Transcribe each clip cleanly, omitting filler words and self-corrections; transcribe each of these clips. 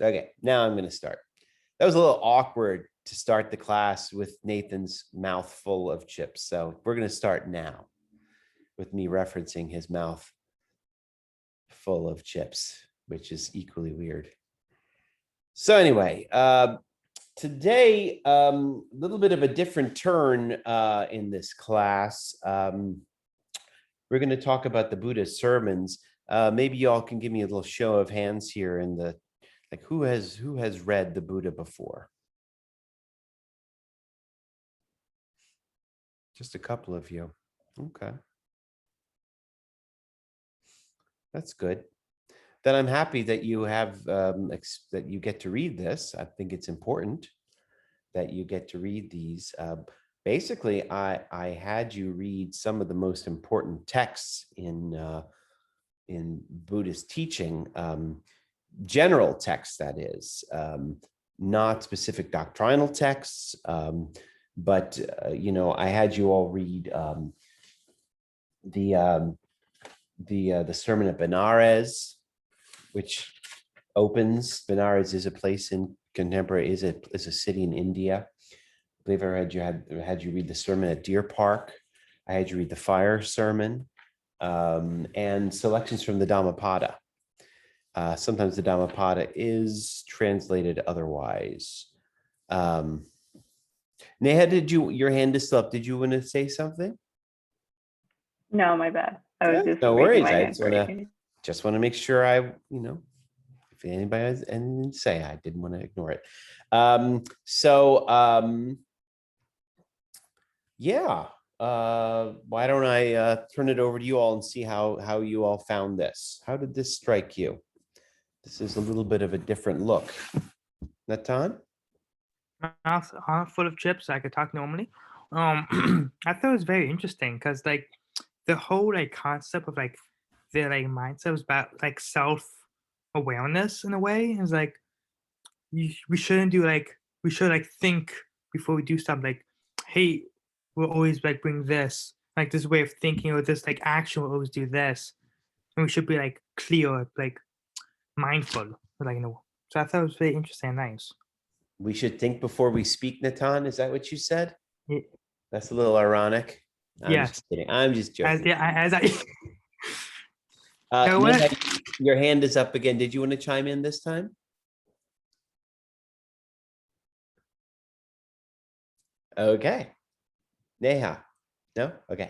Okay, now I'm going to start. That was a little awkward to start the class with Nathan's mouth full of chips. So we're going to start now with me referencing his mouth full of chips, which is equally weird. So anyway, today, a little bit of a different turn in this class. We're going to talk about the Buddha's sermons. Maybe y'all can give me a little show of hands here in the, like, who has read the Buddha before? Just a couple of you. Okay. That's good. Then I'm happy that you have that you get to read this. I think it's important that you get to read these. Basically, I had you read some of the most important texts in Buddhist teaching, general texts, that is, not specific doctrinal texts, but I had you all read the Sermon at Benares, which opens. Benares is a place in contemporary, is a city in India. I believe I had you read the Sermon at Deer Park. I had you read the Fire Sermon, and selections from the Dhammapada. Sometimes the Dhammapada is translated otherwise. Neha, your hand is still up. Did you want to say something? No, my bad. I was just no raising worries. my I hand just want to make sure if anybody has anything to say, I didn't want to ignore it. Yeah. Why don't I turn it over to you all and see how you all found this? How did this strike you? This is a little bit of a different look. Natan? Mouth full of chips, I could talk normally. I thought it was very interesting because like the whole like concept of like the like mindset was about like self-awareness in a way. It's like we shouldn't do like we should like think before we do stuff, like, hey, we'll always like bring this, like this way of thinking, or this like action will always do this. And we should be like clear, like mindful, like so I thought it was very interesting and nice. We should think before we speak, Natan. Is that what you said? Yeah. That's a little ironic. I'm just kidding. I'm just joking. Neha, your hand is up again. Did you want to chime in this time? Okay. Neha. No? Okay.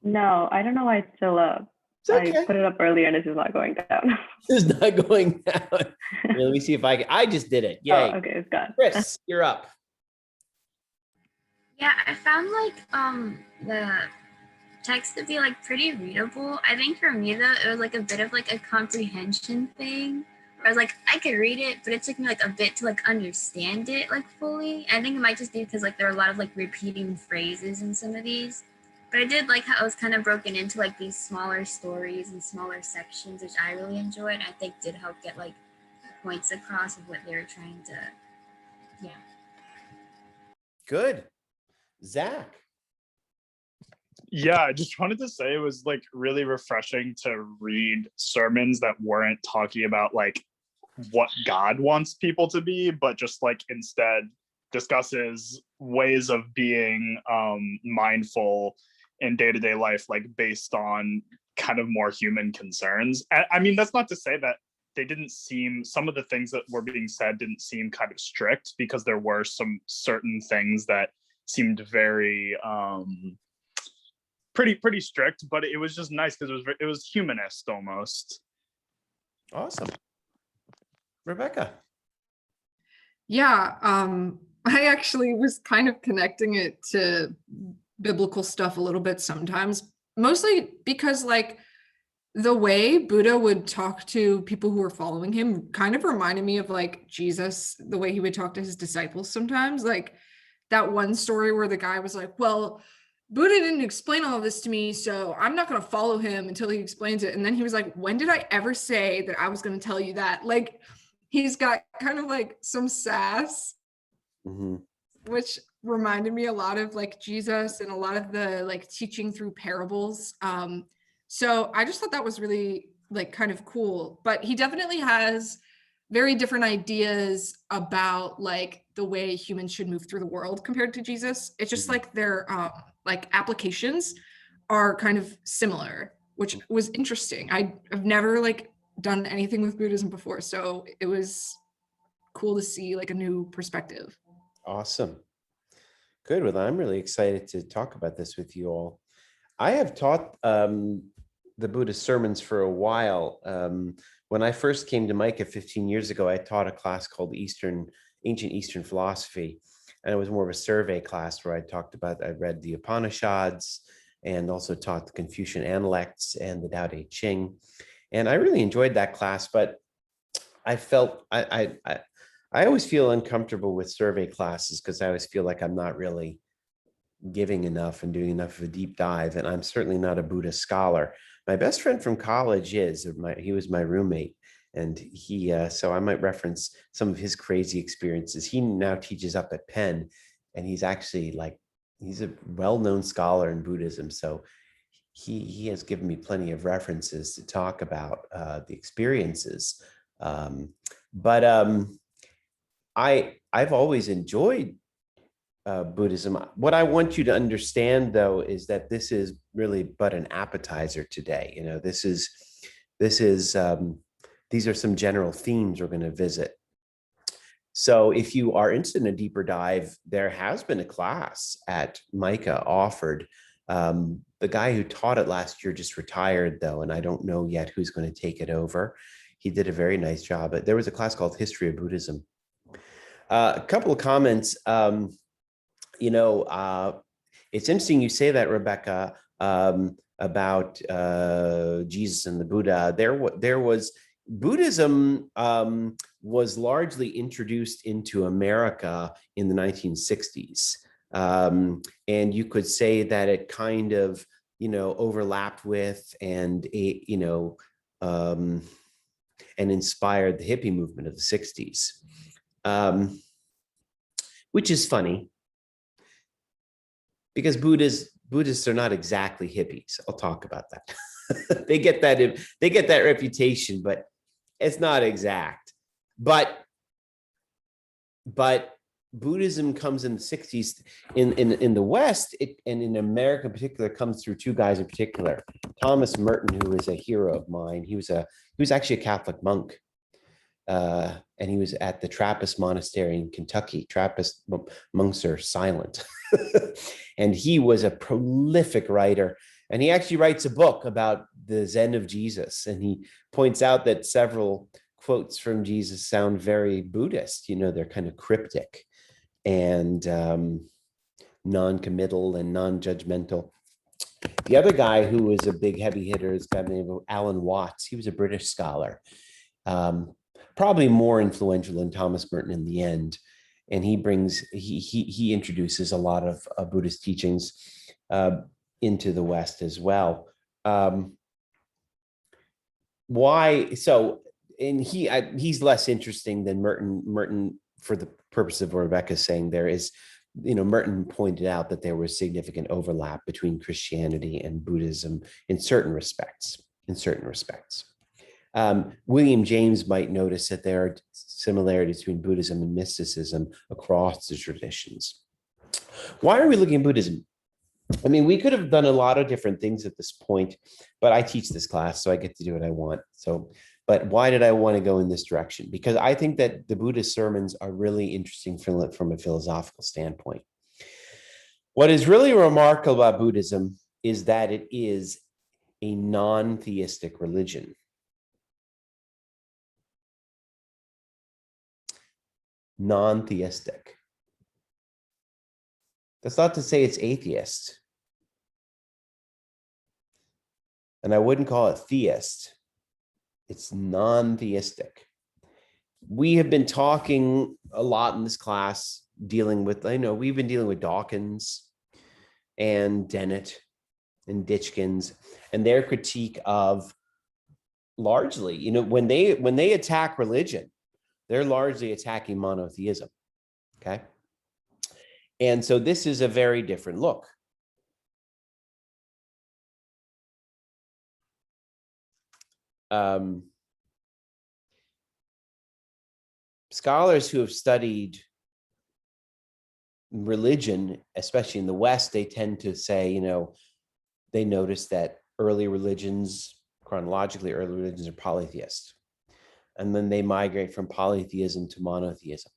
No, I don't know why it's still up. Okay. I put it up earlier and it's just not going down. It's not going down. Let me see if I just did it. Yay. Oh, okay, it's gone. Chris, you're up. Yeah, I found like the text to be like pretty readable. I think for me though, it was like a bit of like a comprehension thing. Where I was like, I could read it, but it took me like a bit to like understand it like fully. I think it might just be because like there are a lot of like repeating phrases in some of these. But I did like how it was kind of broken into like these smaller stories and smaller sections, which I really enjoyed. I think did help get like points across of what they were trying to, yeah. Good. Zach. Yeah, I just wanted to say it was like really refreshing to read sermons that weren't talking about like what God wants people to be, but just like instead discusses ways of being mindful in day-to-day life, like based on kind of more human concerns. I mean, that's not to say that they didn't seem, some of the things that were being said didn't seem kind of strict, because there were some certain things that seemed very pretty strict, but it was just nice because it was humanist almost. Awesome. Rebecca. Yeah, I actually was kind of connecting it to biblical stuff a little bit sometimes, mostly because like the way Buddha would talk to people who were following him kind of reminded me of like Jesus, the way he would talk to his disciples sometimes. Like that one story where the guy was like, well, Buddha didn't explain all of this to me, so I'm not going to follow him until he explains it. And then he was like, when did I ever say that I was going to tell you that? Like, he's got kind of like some sass, which reminded me a lot of like Jesus and a lot of the like teaching through parables. So I just thought that was really like kind of cool. But he definitely has very different ideas about like the way humans should move through the world compared to Jesus. It's just like their like applications are kind of similar, which was interesting. I've never like done anything with Buddhism before, so it was cool to see like a new perspective. Awesome. Good. Well, I'm really excited to talk about this with you all. I have taught the Buddhist sermons for a while. When I first came to Micah 15 years ago, I taught a class called Ancient Eastern Philosophy. And it was more of a survey class where I read the Upanishads and also taught the Confucian Analects and the Tao Te Ching. And I really enjoyed that class, but I felt I always feel uncomfortable with survey classes because I always feel like I'm not really giving enough and doing enough of a deep dive. And I'm certainly not a Buddhist scholar. My best friend from college he was my roommate. And so I might reference some of his crazy experiences. He now teaches up at Penn, and he's actually he's a well-known scholar in Buddhism. So he has given me plenty of references to talk about the experiences. I've always enjoyed Buddhism. What I want you to understand, though, is that this is really but an appetizer today. You know, these are some general themes we're going to visit. So if you are interested in a deeper dive, there has been a class at Micah offered. The guy who taught it last year just retired, though, and I don't know yet who's going to take it over. He did a very nice job. But there was a class called History of Buddhism. A couple of comments. It's interesting you say that, Rebecca, about Jesus and the Buddha. There was Buddhism was largely introduced into America in the 1960s. And you could say that it kind of, overlapped with and inspired the hippie movement of the 60s, which is funny because Buddhists are not exactly hippies. I'll talk about that. They get that reputation, but it's not exact. But Buddhism comes in the 60s in the West, and in America in particular, comes through two guys in particular. Thomas Merton, who is a hero of mine. He was actually a Catholic monk. And he was at the Trappist monastery in Kentucky. Trappist monks are silent. And he was a prolific writer. And he actually writes a book about the Zen of Jesus. And he points out that several quotes from Jesus sound very Buddhist. They're kind of cryptic and non-committal and non-judgmental. The other guy who was a big heavy hitter is a guy named Alan Watts. He was a British scholar. Probably more influential than Thomas Merton in the end. And he introduces a lot of Buddhist teachings into the West as well. Why? So, and he's less interesting than Merton. Merton, for the purpose of what Rebecca's saying, there is, Merton pointed out that there was significant overlap between Christianity and Buddhism in certain respects. William James might notice that there are similarities between Buddhism and mysticism across the traditions. Why are we looking at Buddhism? I mean, we could have done a lot of different things at this point, but I teach this class, so I get to do what I want. But why did I want to go in this direction? Because I think that the Buddhist sermons are really interesting from a philosophical standpoint. What is really remarkable about Buddhism is that it is a non-theistic religion. Non-theistic. That's not to say it's atheist. And I wouldn't call it theist. It's non-theistic. We have been talking a lot in this class dealing with, we've been dealing with Dawkins and Dennett and Ditchkins and their critique of largely, when they attack religion, they're largely attacking monotheism, okay? And so this is a very different look. scholars who have studied religion, especially in the West, they tend to say, you know, they notice that early religions, chronologically, early religions are polytheist. And then they migrate from polytheism to monotheism.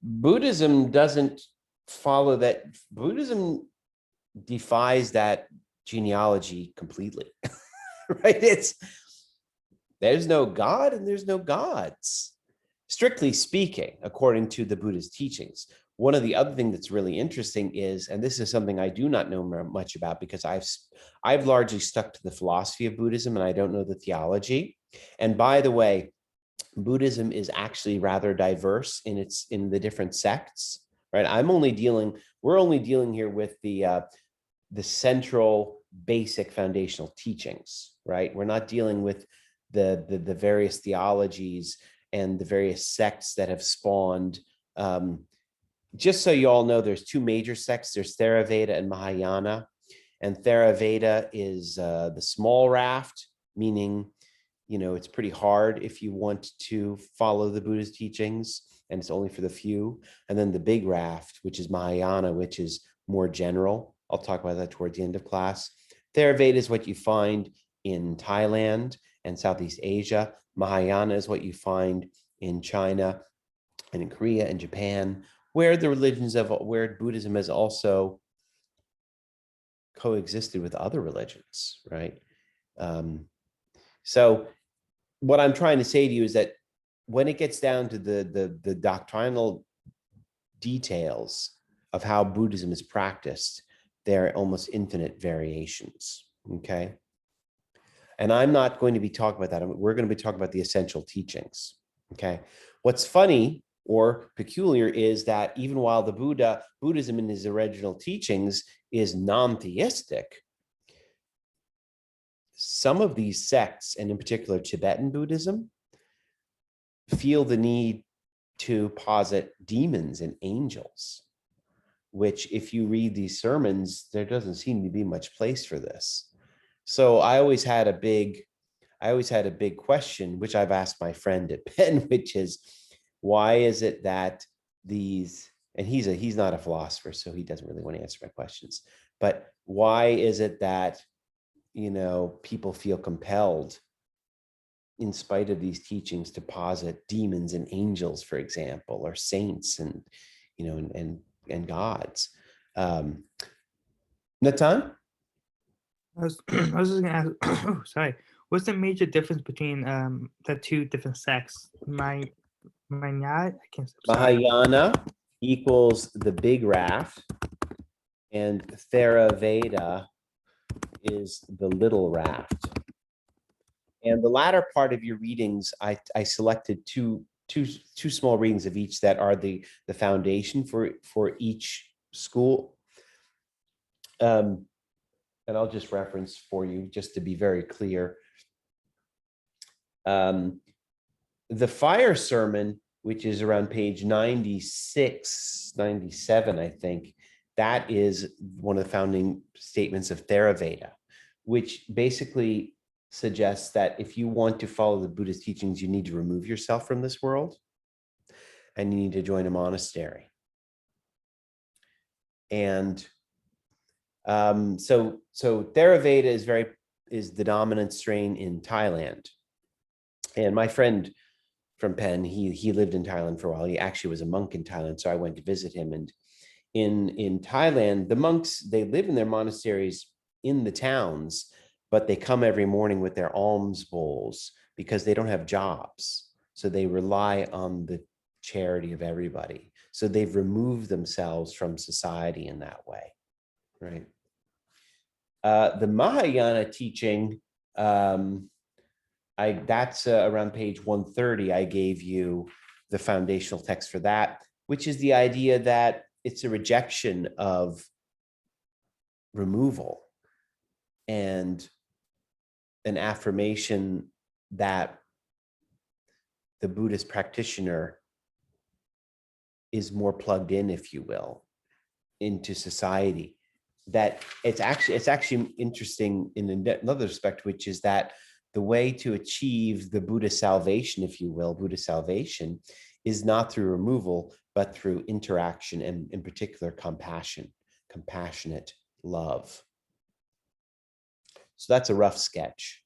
Buddhism doesn't follow that. Buddhism defies that genealogy completely, right? There's no God and there's no gods, strictly speaking, according to the Buddhist teachings. One of the other things that's really interesting is, and this is something I do not know much about because I've largely stuck to the philosophy of Buddhism and I don't know the theology. And by the way, Buddhism is actually rather diverse in the different sects, right? We're only dealing here with the central basic foundational teachings, right? We're not dealing with the various theologies and the various sects that have spawned. Just so you all know, there's two major sects. There's Theravada and Mahayana. And Theravada is the small raft, meaning, you know, it's pretty hard if you want to follow the Buddhist teachings, and it's only for the few. And then the big raft, which is Mahayana, which is more general. I'll talk about that towards the end of class. Theravada is what you find in Thailand and Southeast Asia. Mahayana is what you find in China and in Korea and Japan, where where Buddhism has also coexisted with other religions, right? So what I'm trying to say to you is that when it gets down to the doctrinal details of how Buddhism is practiced, there are almost infinite variations, okay? And I'm not going to be talking about that. We're going to be talking about the essential teachings, okay? What's funny or peculiar is that even while Buddhism in his original teachings is non-theistic, some of these sects, and in particular Tibetan Buddhism, feel the need to posit demons and angels, which if you read these sermons, there doesn't seem to be much place for this. So I always had a big question, which I've asked my friend at Penn, which is, why is it that these, and he's not a philosopher, so he doesn't really want to answer my questions, but why is it that, you know, people feel compelled, in spite of these teachings, to posit demons and angels, for example, or saints and, you know, and gods? Natan? I was just gonna ask. Oh, sorry. What's the major difference between the two different sects? I can't. Sorry. Mahayana equals the big raft, and Theravada is the little raft. And the latter part of your readings, I selected two small readings of each that are the foundation for each school. And I'll just reference for you just to be very clear. The fire sermon, which is around page 96, 97, I think, that is one of the founding statements of Theravada, which basically suggests that if you want to follow the Buddhist teachings, you need to remove yourself from this world and you need to join a monastery. And so Theravada is the dominant strain in Thailand. And my friend from Penn, he lived in Thailand for a while. He actually was a monk in Thailand, so I went to visit him. And in Thailand, the monks, they live in their monasteries in the towns, but they come every morning with their alms bowls because they don't have jobs. So they rely on the charity of everybody. So they've removed themselves from society in that way, right? The Mahayana teaching, that's around page 130. I gave you the foundational text for that, which is the idea that it's a rejection of removal and an affirmation that the Buddhist practitioner is more plugged in, if you will, into society. That it's actually interesting in another respect, which is that the way to achieve the Buddha salvation, if you will, Buddha salvation, is not through removal, but through interaction and in particular compassion, compassionate love. So that's a rough sketch.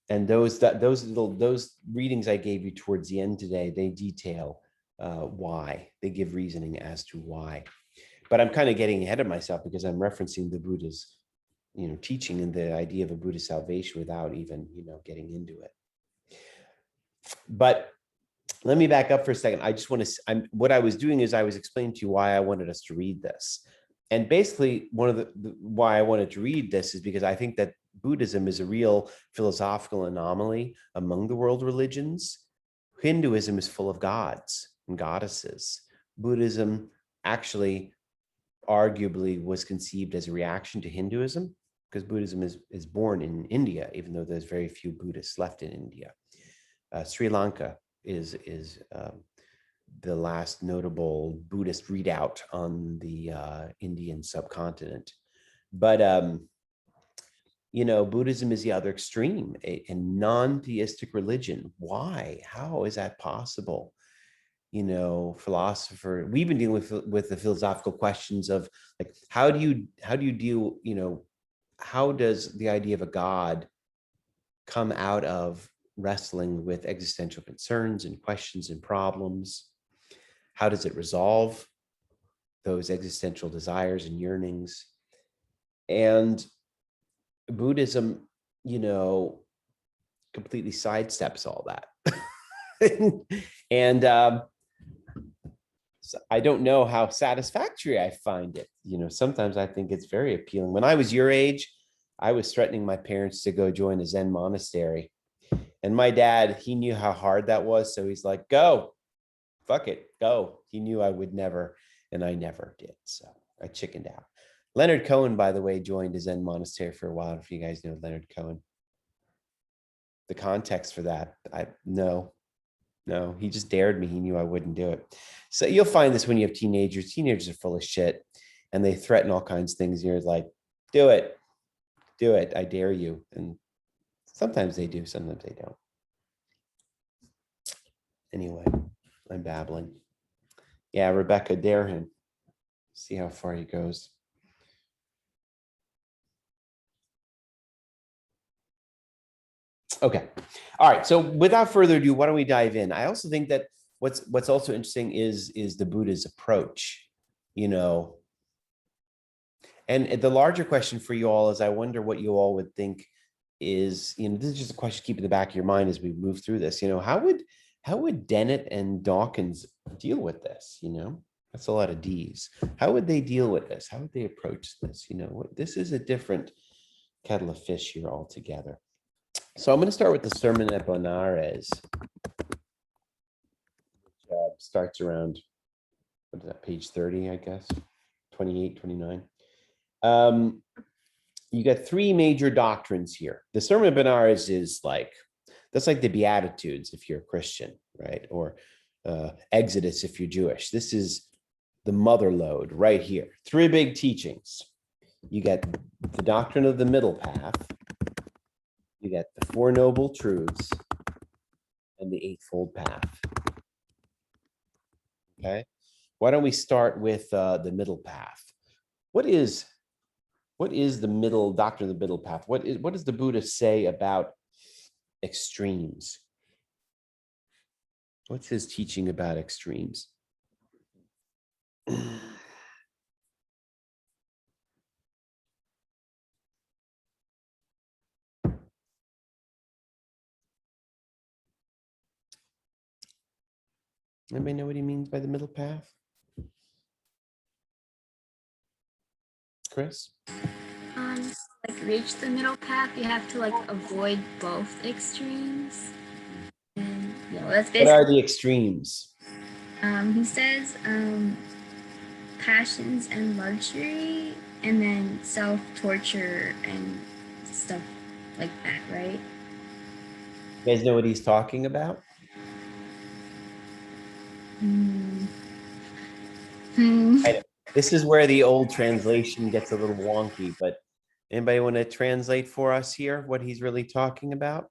And those readings I gave you towards the end today, they detail why. They give reasoning as to why. But I'm kind of getting ahead of myself because I'm referencing the Buddha's, teaching and the idea of a Buddha salvation without even, getting into it. But let me back up for a second. I just want to, what I was doing is I was explaining to you why I wanted us to read this. And basically one of the why I wanted to read this is because I think that Buddhism is a real philosophical anomaly among the world religions. Hinduism is full of gods and goddesses. Buddhism actually arguably was conceived as a reaction to Hinduism, because Buddhism is born in India, even though there's very few Buddhists left in India. Sri Lanka is the last notable Buddhist readout on the Indian subcontinent. But Buddhism is the other extreme, a non-theistic religion. Why? How is that possible? Philosopher, we've been dealing with the philosophical questions of like, how do you deal, how does the idea of a God come out of wrestling with existential concerns and questions and problems? How does it resolve those existential desires and yearnings? And Buddhism, completely sidesteps all that. And so I don't know how satisfactory I find it. Sometimes I think it's very appealing. When I was your age, I was threatening my parents to go join a Zen monastery. And my dad, he knew how hard that was. So he's like, go, fuck it, go. He knew I would never, and I never did. So I chickened out. Leonard Cohen, by the way, joined a Zen monastery for a while. If you guys know Leonard Cohen. The context for that, no, he just dared me. He knew I wouldn't do it. So you'll find this when you have teenagers. Teenagers are full of shit and they threaten all kinds of things. You're like, do it, I dare you. And sometimes they do, sometimes they don't. Anyway, I'm babbling. Yeah, Rebecca, dare him. See how far he goes. Okay. All right. So without further ado, why don't we dive in? I also think that what's also interesting is the Buddha's approach, And the larger question for you all is, I wonder what you all would think is, this is just a question to keep in the back of your mind as we move through this. How would Dennett and Dawkins deal with this? That's a lot of D's. How would they deal with this? How would they approach this? This is a different kettle of fish here altogether. So I'm going to start with the Sermon at Bonares, which starts around, what is that, page 30, I guess, 28, 29. You got three major doctrines here. The Sermon at Bonares is that's like the Beatitudes if you're a Christian, right? Or Exodus if you're Jewish. This is the mother lode right here. Three big teachings. You get the doctrine of the middle path. You get the Four Noble Truths and the Eightfold Path. Okay, why don't we start with the middle path? What is the middle doctrine of the middle path? What does the Buddha say about extremes? What's his teaching about extremes? Anybody know what he means by the middle path? Chris? Reach the middle path, you have to avoid both extremes. And that's basically. What are the extremes? He says passions and luxury, and then self-torture and stuff like that, right? You guys know what he's talking about? This is where the old translation gets a little wonky, but Anybody want to translate for us here what he's really talking about?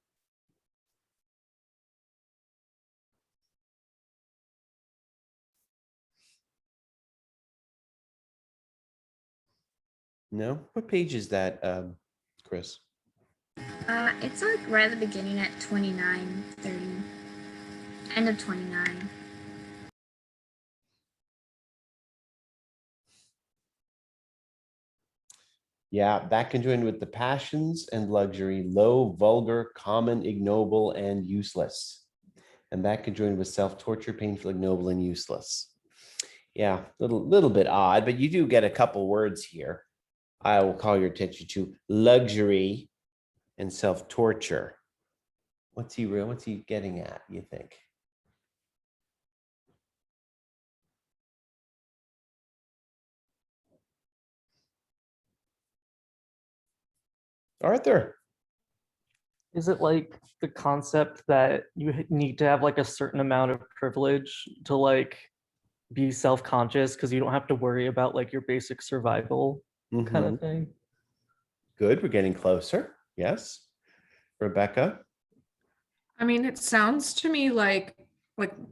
No? What page is that, Chris? It's like right at the beginning at 29, 30. End of 29. Yeah, that conjoined with the passions and luxury, low, vulgar, common, ignoble, and useless. And that conjoined with self-torture, painful, ignoble, and useless. Yeah, little bit odd, but you do get a couple words here. I will call your attention to luxury and self-torture. What's he getting at, you think? Arthur. Is it like the concept that you need to have like a certain amount of privilege to like be self-conscious because you don't have to worry about like your basic survival kind Mhm. of thing? Good, we're getting closer. Yes. Rebecca. I mean, it sounds to me like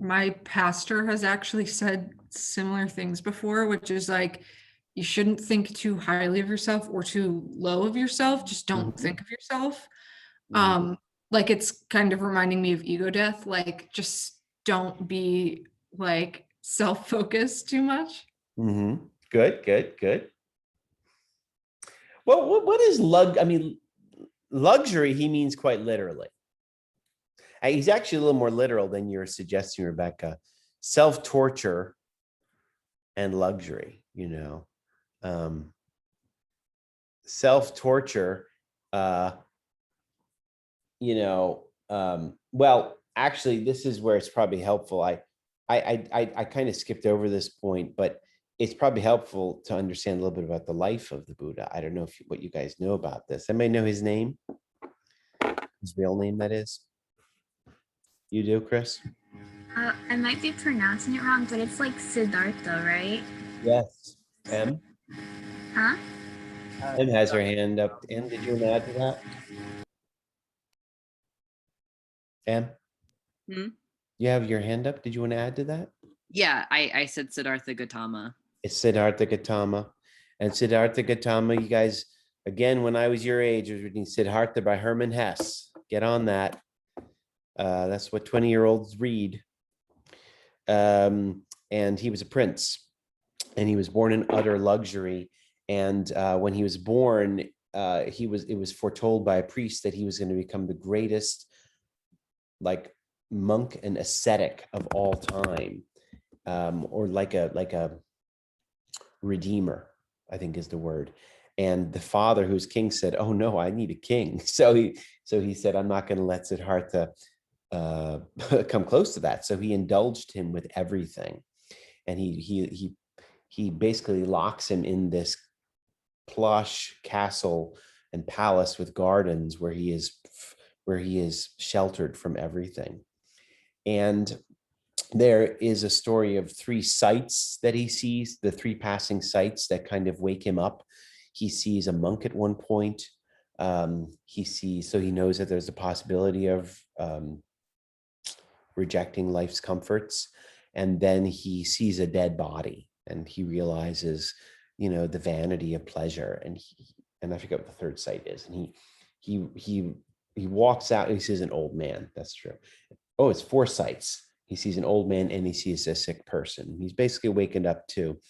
my pastor has actually said similar things before, which is like you shouldn't think too highly of yourself or too low of yourself. Just don't Mhm. think of yourself. Mhm. Like it's kind of reminding me of ego death. Like just don't be like self-focused too much. Mhm. Good. Well, what is I mean, luxury, he means quite literally. He's actually a little more literal than you're suggesting, Rebecca. Self-torture and luxury, self-torture, well, actually, this is where it's probably helpful. I kind of skipped over this point, but it's probably helpful to understand a little bit about the life of the Buddha. I don't know what you guys know about this. Anybody know his name? His real name, that is. You do, Chris? I might be pronouncing it wrong, but it's like Siddhartha, right? Yes. M. Huh? M has her hand up. M, did you want to add to that? M, Hmm? you have your hand up. Did you want to add to that? Yeah, I said Siddhartha Gautama. It's Siddhartha Gautama. And Siddhartha Gautama, you guys, again, when I was your age, I was reading Siddhartha by Hermann Hesse. Get on that. That's what 20-year-olds read. And he was a prince, and he was born in utter luxury. And when he was born, it was foretold by a priest that he was going to become the greatest, like, monk and ascetic of all time, or like a redeemer, I think is the word. And the father, who's king, said, "Oh no, I need a king." So he said, "I'm not going to let Siddhartha come close to that." So he indulged him with everything, and he basically locks him in this plush castle and palace with gardens where he is sheltered from everything. And there is a story of 3 sights that he sees, the 3 passing sights that kind of wake him up. He sees a monk at one point. So he knows that there's a possibility of rejecting life's comforts. And then he sees a dead body, and he realizes, the vanity of pleasure. And I forget what the 3rd sight is. And he walks out, and he sees an old man. That's true. Oh, it's 4 sights. He sees an old man, and he sees a sick person. He's basically wakened up to,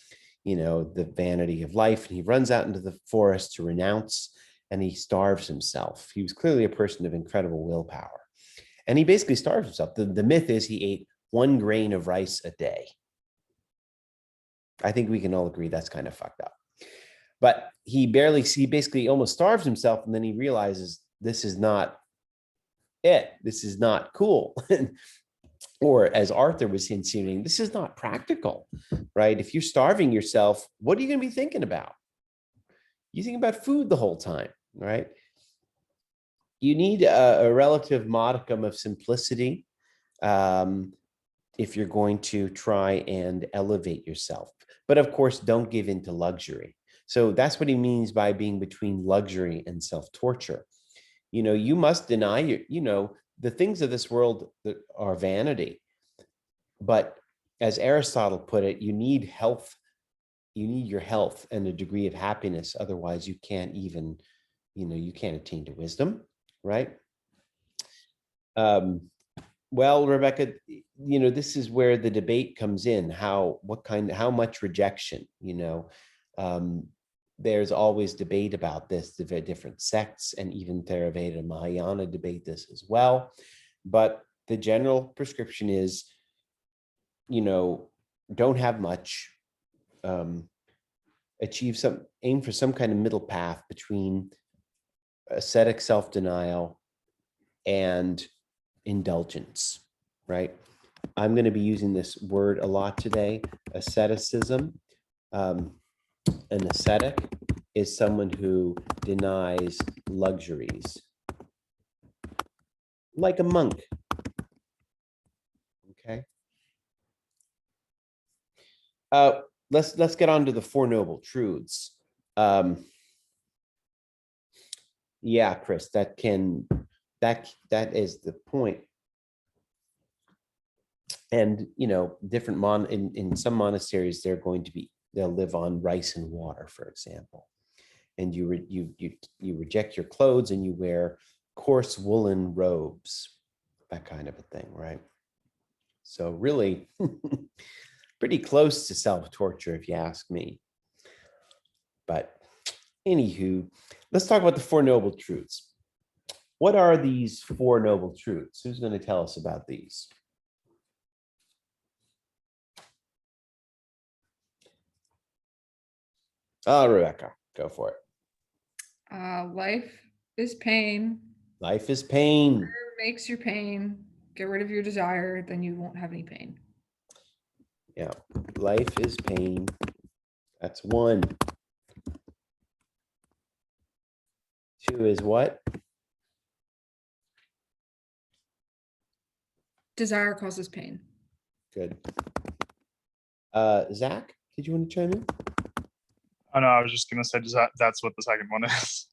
the vanity of life. And he runs out into the forest to renounce, and he starves himself. He was clearly a person of incredible willpower. And he basically starves himself. The myth is he ate 1 grain of rice a day. I think we can all agree that's kind of fucked up. But he basically almost starves himself, and then he realizes this is not it. This is not cool. Or as Arthur was insinuating, this is not practical, right? If you're starving yourself, what are you going to be thinking about? You think about food the whole time, right? You need a relative modicum of simplicity if you're going to try and elevate yourself. But of course, don't give in to luxury. So that's what he means by being between luxury and self-torture. You must deny the things of this world that are vanity. But as Aristotle put it, you need health. You need your health and a degree of happiness. Otherwise, you can't even, you can't attain to wisdom, right? Well, Rebecca, this is where the debate comes in. How much rejection, there's always debate about this. The very different sects and even Theravada and Mahayana debate this as well. But the general prescription is, don't have much, aim for some kind of middle path between ascetic self-denial and indulgence, right? I'm going to be using this word a lot today, asceticism. An ascetic is someone who denies luxuries, like a monk. Okay. Let's get on to the Four Noble Truths. Yeah, Chris, that is the point. And different in some monasteries, they'll live on rice and water, for example. And you reject your clothes and you wear coarse woolen robes, that kind of a thing, right? So really pretty close to self-torture, if you ask me. But anywho, let's talk about the Four Noble Truths. What are these Four Noble Truths? Who's going to tell us about these? Rebecca, go for it. Life is pain. Life is pain. Whatever makes your pain. Get rid of your desire, then you won't have any pain. Yeah, life is pain. That's one. Two is what? Desire causes pain. Good. Zach, did you want to chime in? Oh no, I was just gonna say that's what the second one is.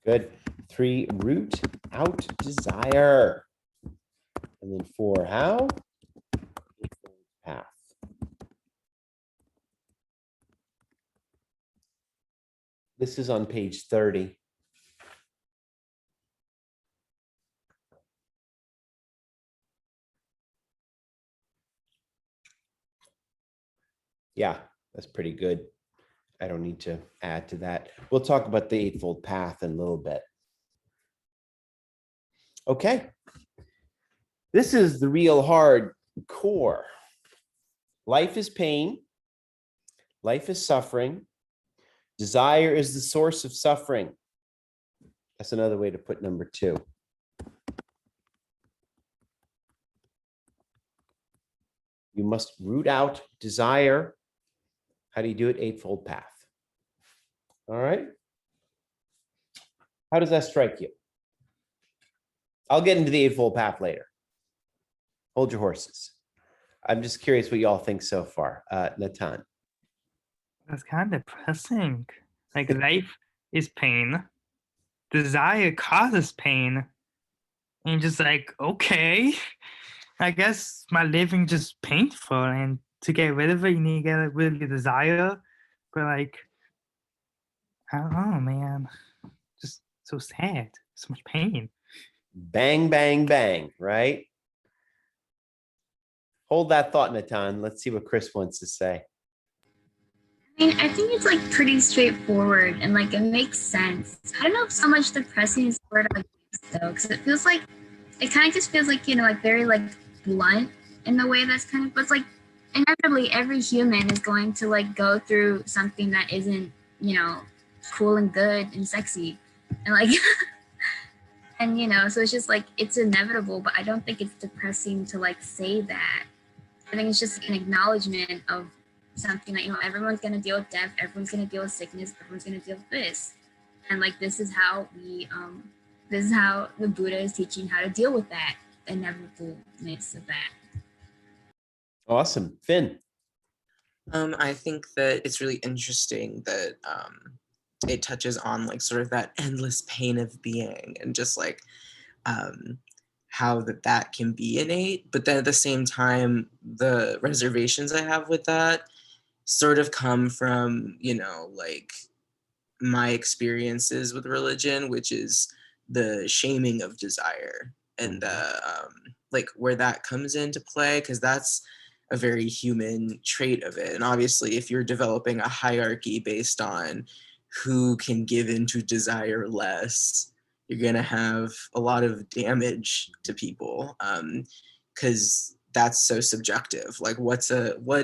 Good. Three, root out desire. And then four, how? Path. This is on page 30. Yeah, that's pretty good. I don't need to add to that. We'll talk about the Eightfold Path in a little bit. Okay. This is the real hard core. Life is pain. Life is suffering. Desire is the source of suffering. That's another way to put number two. You must root out desire. How do you do it? Eightfold Path. All right. How does that strike you? I'll get into the Eightfold Path later. Hold your horses. I'm just curious what y'all think so far. Natan. That's kind of depressing. Like life is pain. Desire causes pain. And just like, okay, I guess my living just painful. And to get rid of it, you need to get rid of your desire. But like, I don't know, man. Just so sad. So much pain. Bang, bang, bang, right? Hold that thought, Natan. Let's see what Chris wants to say. I mean, I think it's like pretty straightforward and like it makes sense. I don't know if so much depressing is the word I use though, because it feels like it kind of just feels like, like very like blunt in the way that's kind of, but it's like inevitably every human is going to like go through something that isn't, cool and good and sexy. And like and so it's just like it's inevitable, but I don't think it's depressing to like say that. I think it's just an acknowledgement of something that everyone's going to deal with death, everyone's going to deal with sickness, everyone's going to deal with this, and like this is how the Buddha is teaching how to deal with that inevitableness of that. Awesome. Finn. I think that it's really interesting that it touches on like sort of that endless pain of being and just like um, how that can be innate. But then at the same time, the reservations I have with that sort of come from, you know, like my experiences with religion, which is the shaming of desire and like where that comes into play, because that's a very human trait of it. And obviously, if you're developing a hierarchy based on who can give into desire less, you're gonna have a lot of damage to people, because that's so subjective. Like, what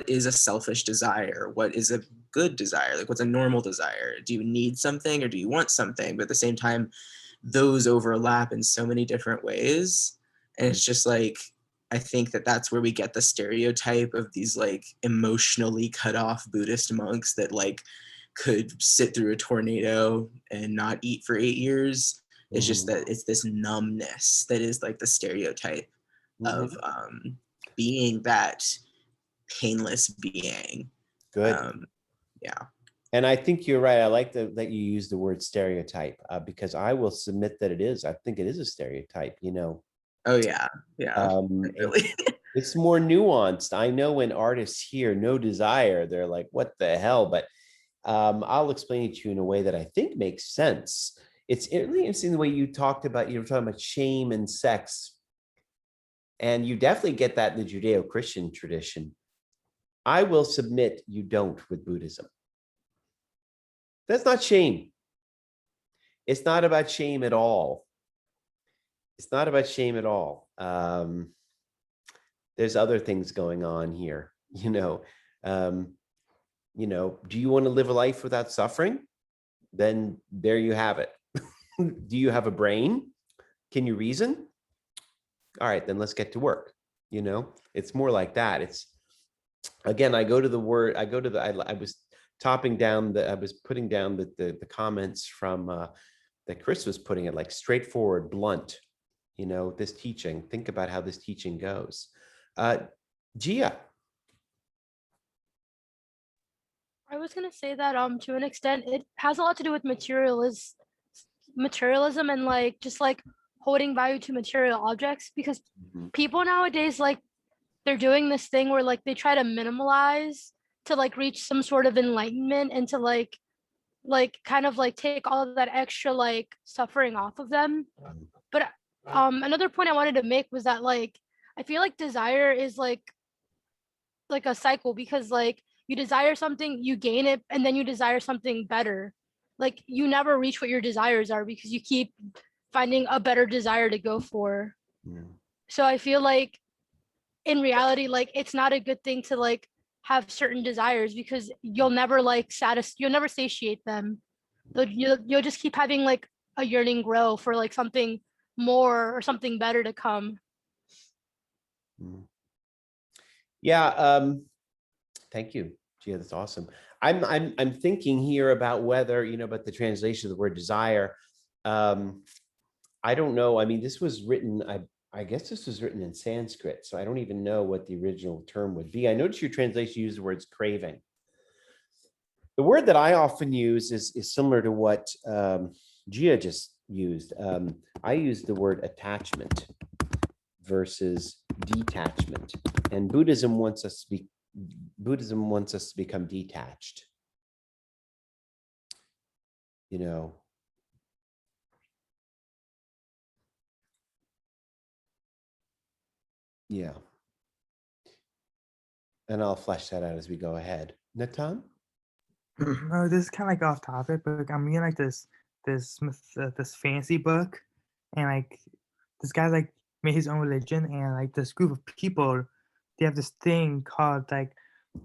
is a selfish desire? What is a good desire? Like, what's a normal desire? Do you need something or do you want something? But at the same time, those overlap in so many different ways, and it's just like, I think that that's where we get the stereotype of these like emotionally cut off Buddhist monks that like could sit through a tornado and not eat for 8 years. It's just that it's this numbness that is like the stereotype of being that painless being. Good. Yeah. And I think you're right. I like that you use the word stereotype, because I will submit that it is. I think it is a stereotype, you know. Oh yeah. Yeah. Really. It's more nuanced. I know when artists hear no desire, they're like, what the hell? But I'll explain it to you in a way that I think makes sense. It's really interesting the way you were talking about shame and sex. And you definitely get that in the Judeo-Christian tradition. I will submit you don't with Buddhism. That's not shame. It's not about shame at all. It's not about shame at all. There's other things going on here. Do you want to live a life without suffering? Then there you have it. Do you have a brain? Can you reason? All right, then let's get to work. It's more like that. It's, again, I was putting down the comments from that Chris was putting it, like straightforward, blunt, this teaching. Think about how this teaching goes. Gia. I was going to say that to an extent, it has a lot to do with materialism and like just like holding value to material objects, because people nowadays, like, they're doing this thing where like they try to minimalize to like reach some sort of enlightenment and to like kind of like take all of that extra like suffering off of them. But another point I wanted to make was that like I feel like desire is like a cycle, because like you desire something, you gain it, and then you desire something better. Like you never reach what your desires are because you keep finding a better desire to go for. So I feel like in reality, like it's not a good thing to like have certain desires, because you'll never like you'll never satiate them. You'll just keep having like a yearning grow for like something more or something better to come. Yeah. Thank you. Gia, that's awesome. I'm thinking here about whether, about the translation of the word desire. I don't know. I mean, this was written, I guess this was written in Sanskrit, so I don't even know what the original term would be. I noticed your translation used the words craving. The word that I often use is similar to what Gia just used. I use the word attachment versus detachment, and Buddhism wants us to become detached. Yeah. And I'll flesh that out as we go ahead. Natan? No, this is kind of like off topic, but I'm reading like this fantasy book, and like this guy like made his own religion, and like this group of people, they have this thing called like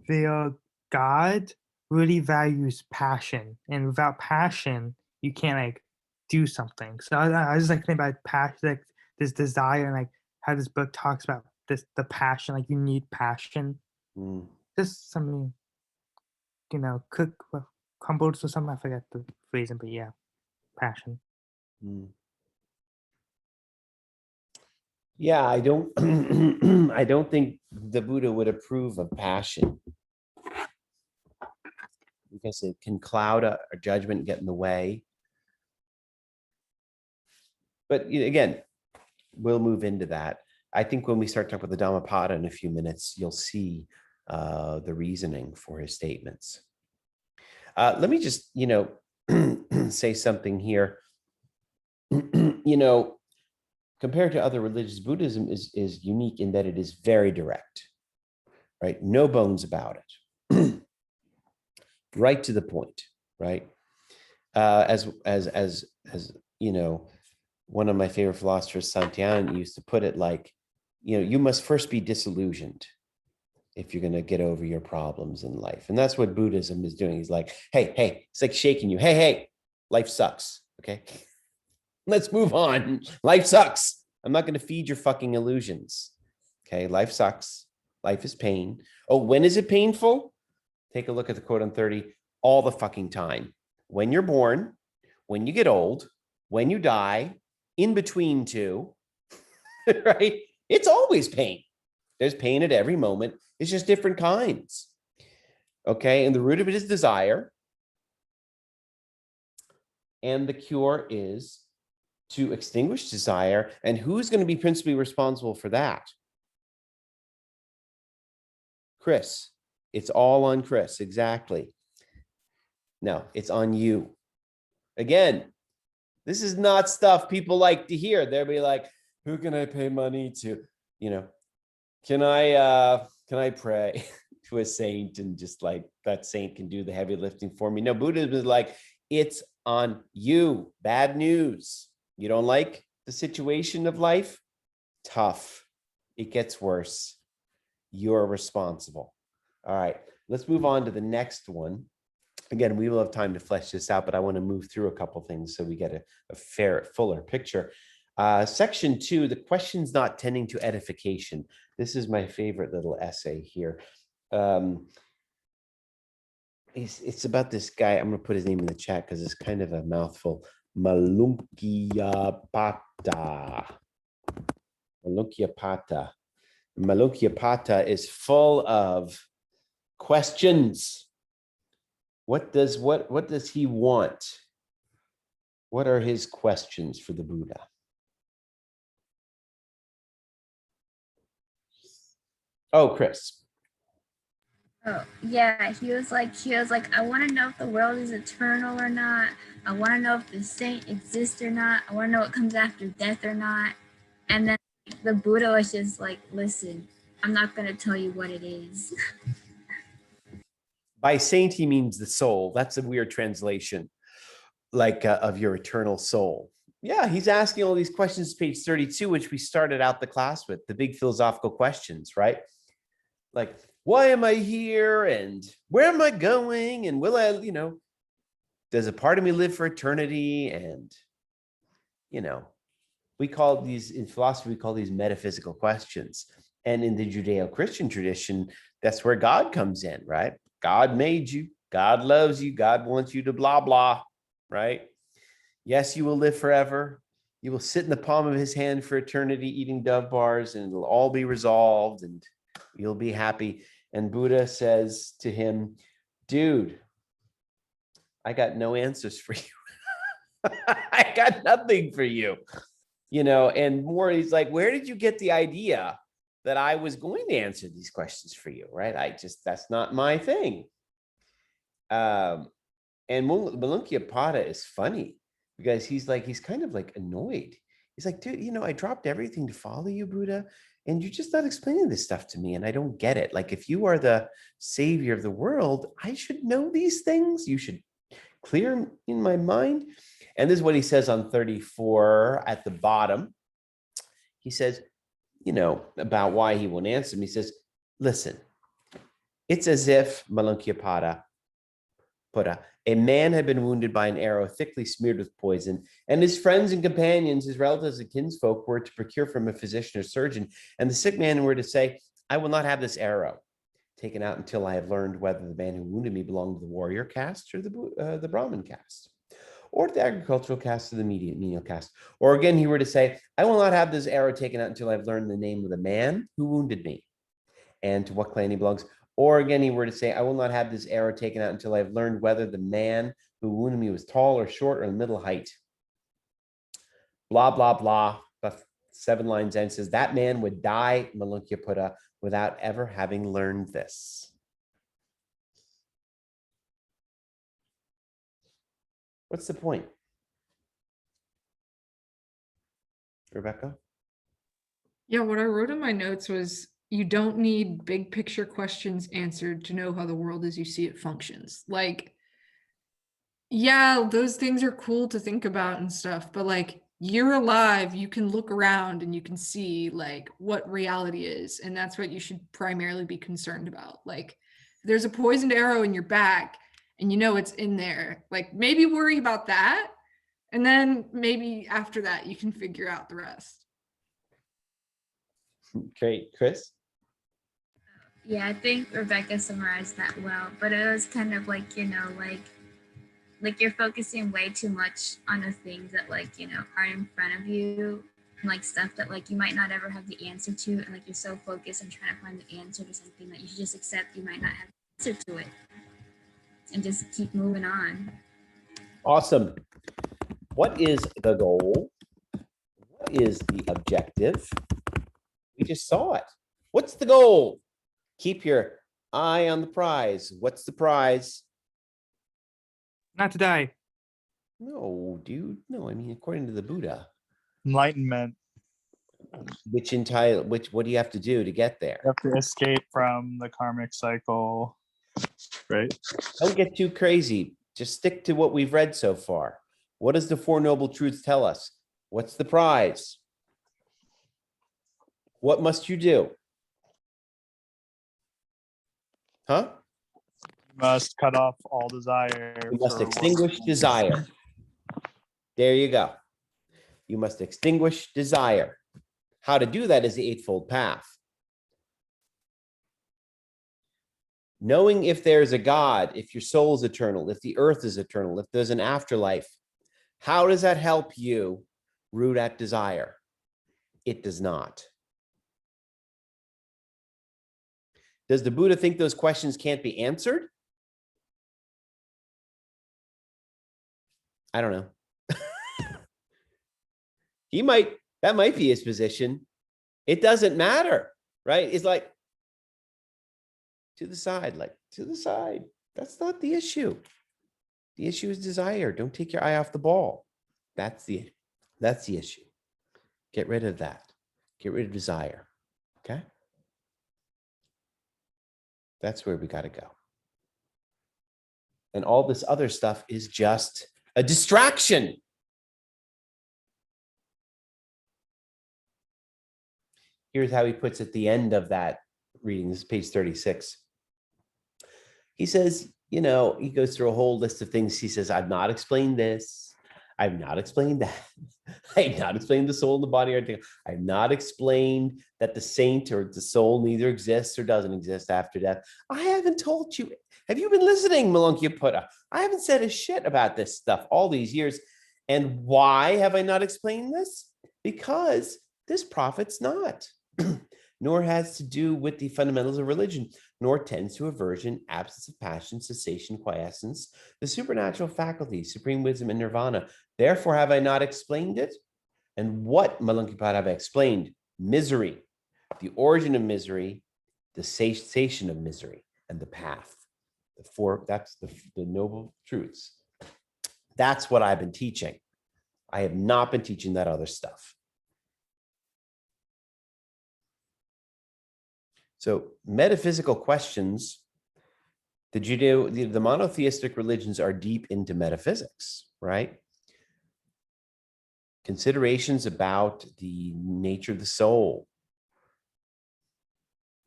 their God really values passion, and without passion, you can't like do something. So I was like thinking about passion, like this desire, and like how this book talks about the passion, like you need passion. Just something, cook with crumbles or something. I forget the phrasing, but yeah, passion. Yeah, I don't I don't think the Buddha would approve of passion. because it can cloud a judgment, get in the way. But again, we'll move into that. I think when we start talking about the Dhammapada in a few minutes, you'll see the reasoning for his statements. Let me just, say something here. Compared to other religions, Buddhism is unique in that it is very direct, right? No bones about it. Right to the point, right? As one of my favorite philosophers, Santian, used to put it like, you must first be disillusioned if you're going to get over your problems in life. And that's what Buddhism is doing. He's like, hey, it's like shaking you. Hey, life sucks. Okay. Let's move on. Life sucks. I'm not going to feed your fucking illusions. Okay. Life sucks. Life is pain. Oh, when is it painful? Take a look at the quote on 30, all the fucking time. When you're born, when you get old, when you die, in between two, right? It's always pain. There's pain at every moment. It's just different kinds. Okay. And the root of it is desire. And the cure is to extinguish desire. And who's going to be principally responsible for that? Chris. It's all on Chris. Exactly. No, it's on you. Again, this is not stuff people like to hear. They'll be like, who can I pay money to? Can I pray to a saint and just like that saint can do the heavy lifting for me? No, Buddhism is like, it's on you. Bad news. You don't like the situation of life? Tough. It gets worse. You're responsible. All right, let's move on to the next one. Again, we will have time to flesh this out, but I want to move through a couple things so we get a fuller picture. Section 2, the questions not tending to edification. This is my favorite little essay here. It's about this guy. I'm going to put his name in the chat because it's kind of a mouthful. Malunkyapata. Malunkyapata is full of questions. What does he want? What are his questions for the Buddha? Oh, Chris. Oh, yeah, he was like, I want to know if the world is eternal or not. I want to know if the saint exists or not. I want to know what comes after death or not. And then the Buddha was just like, listen, I'm not going to tell you what it is. By saint, he means the soul. That's a weird translation, like of your eternal soul. Yeah, he's asking all these questions, page 32, which we started out the class with, the big philosophical questions, right? Like, why am I here? And where am I going? And will I, does a part of me live for eternity? And, we call these, in philosophy, we call these metaphysical questions. And in the Judeo-Christian tradition, that's where God comes in, right? God made you. God loves you. God wants you to blah, blah, right? Yes, you will live forever. You will sit in the palm of his hand for eternity, eating Dove bars, and it'll all be resolved and you'll be happy. And Buddha says to him, dude, I got no answers for you. I got nothing for you. And more, he's like, where did you get the idea that I was going to answer these questions for you, right? That's not my thing. And Malunkyapata is funny because he's kind of like annoyed. He's like, dude, I dropped everything to follow you, Buddha, and you're just not explaining this stuff to me, and I don't get it. Like, if you are the savior of the world, I should know these things. You should clear in my mind. And this is what he says on 34 at the bottom. He says, about why he won't answer him. He says, listen, it's as if Malunkyapata, a man had been wounded by an arrow thickly smeared with poison, and his friends and companions, his relatives and kinsfolk, were to procure from a physician or surgeon, and the sick man were to say, I will not have this arrow taken out until I have learned whether the man who wounded me belonged to the warrior caste or the Brahmin caste, or to the agricultural caste or the menial caste. Or again, he were to say, I will not have this arrow taken out until I've learned the name of the man who wounded me and to what clan he belongs. Or again, he were to say, I will not have this arrow taken out until I've learned whether the man who wounded me was tall or short or in middle height. Blah, blah, blah. But 7 lines in says, that man would die, Malunkya-Putta, without ever having learned this. What's the point? Rebecca? Yeah, what I wrote in my notes was you don't need big picture questions answered to know how the world as you see it functions. Like, yeah, those things are cool to think about and stuff, but like you're alive, you can look around and you can see like what reality is. And that's what you should primarily be concerned about. Like, there's a poisoned arrow in your back and you know it's in there. Like, maybe worry about that. And then maybe after that, you can figure out the rest. Great. Chris? Yeah, I think Rebecca summarized that well, but it was kind of like, like you're focusing way too much on the things that are in front of you, and like stuff that like you might not ever have the answer to, and like you're so focused on trying to find the answer to something that you should just accept you might not have the answer to it and just keep moving on. Awesome. What is the goal? What is the objective? We just saw it. What's the goal? Keep your eye on the prize. What's the prize? Not to die. No, dude. No, I mean, according to the Buddha. Enlightenment. What do you have to do to get there? You have to escape from the karmic cycle, right? Don't get too crazy. Just stick to what we've read so far. What does the Four Noble Truths tell us? What's the prize? What must you do? Huh? You must cut off all desire. You must for extinguish desire. There you go. You must extinguish desire. How to do that is the Eightfold Path. Knowing if there's a God, if your soul is eternal, if the earth is eternal, if there's an afterlife, how does that help you root at desire? It does not. Does the Buddha think those questions can't be answered? I don't know. That might be his position. It doesn't matter, right? It's like to the side, That's not the issue. The issue is desire. Don't take your eye off the ball. That's the issue. Get rid of that. Get rid of desire. Okay? That's where we got to go. And all this other stuff is just a distraction. Here's how he puts at the end of that reading. This is page 36. He says, he goes through a whole list of things. He says, I've not explained this. I've not explained that. I've not explained the soul and the body. I've not explained that the saint or the soul neither exists or doesn't exist after death. I haven't told you. Have you been listening, Malunkya-Putta? I haven't said a shit about this stuff all these years. And why have I not explained this? Because this profits not, nor has to do with the fundamentals of religion, nor tends to aversion, absence of passion, cessation, quiescence, the supernatural faculties, supreme wisdom, and nirvana. Therefore, have I not explained it? And what, Malunkya-Putta, have I explained? Misery, the origin of misery, the cessation of misery, and the path. That's the noble truths. That's what I've been teaching. I have not been teaching that other stuff. So metaphysical questions, the monotheistic religions are deep into metaphysics, right? Considerations about the nature of the soul,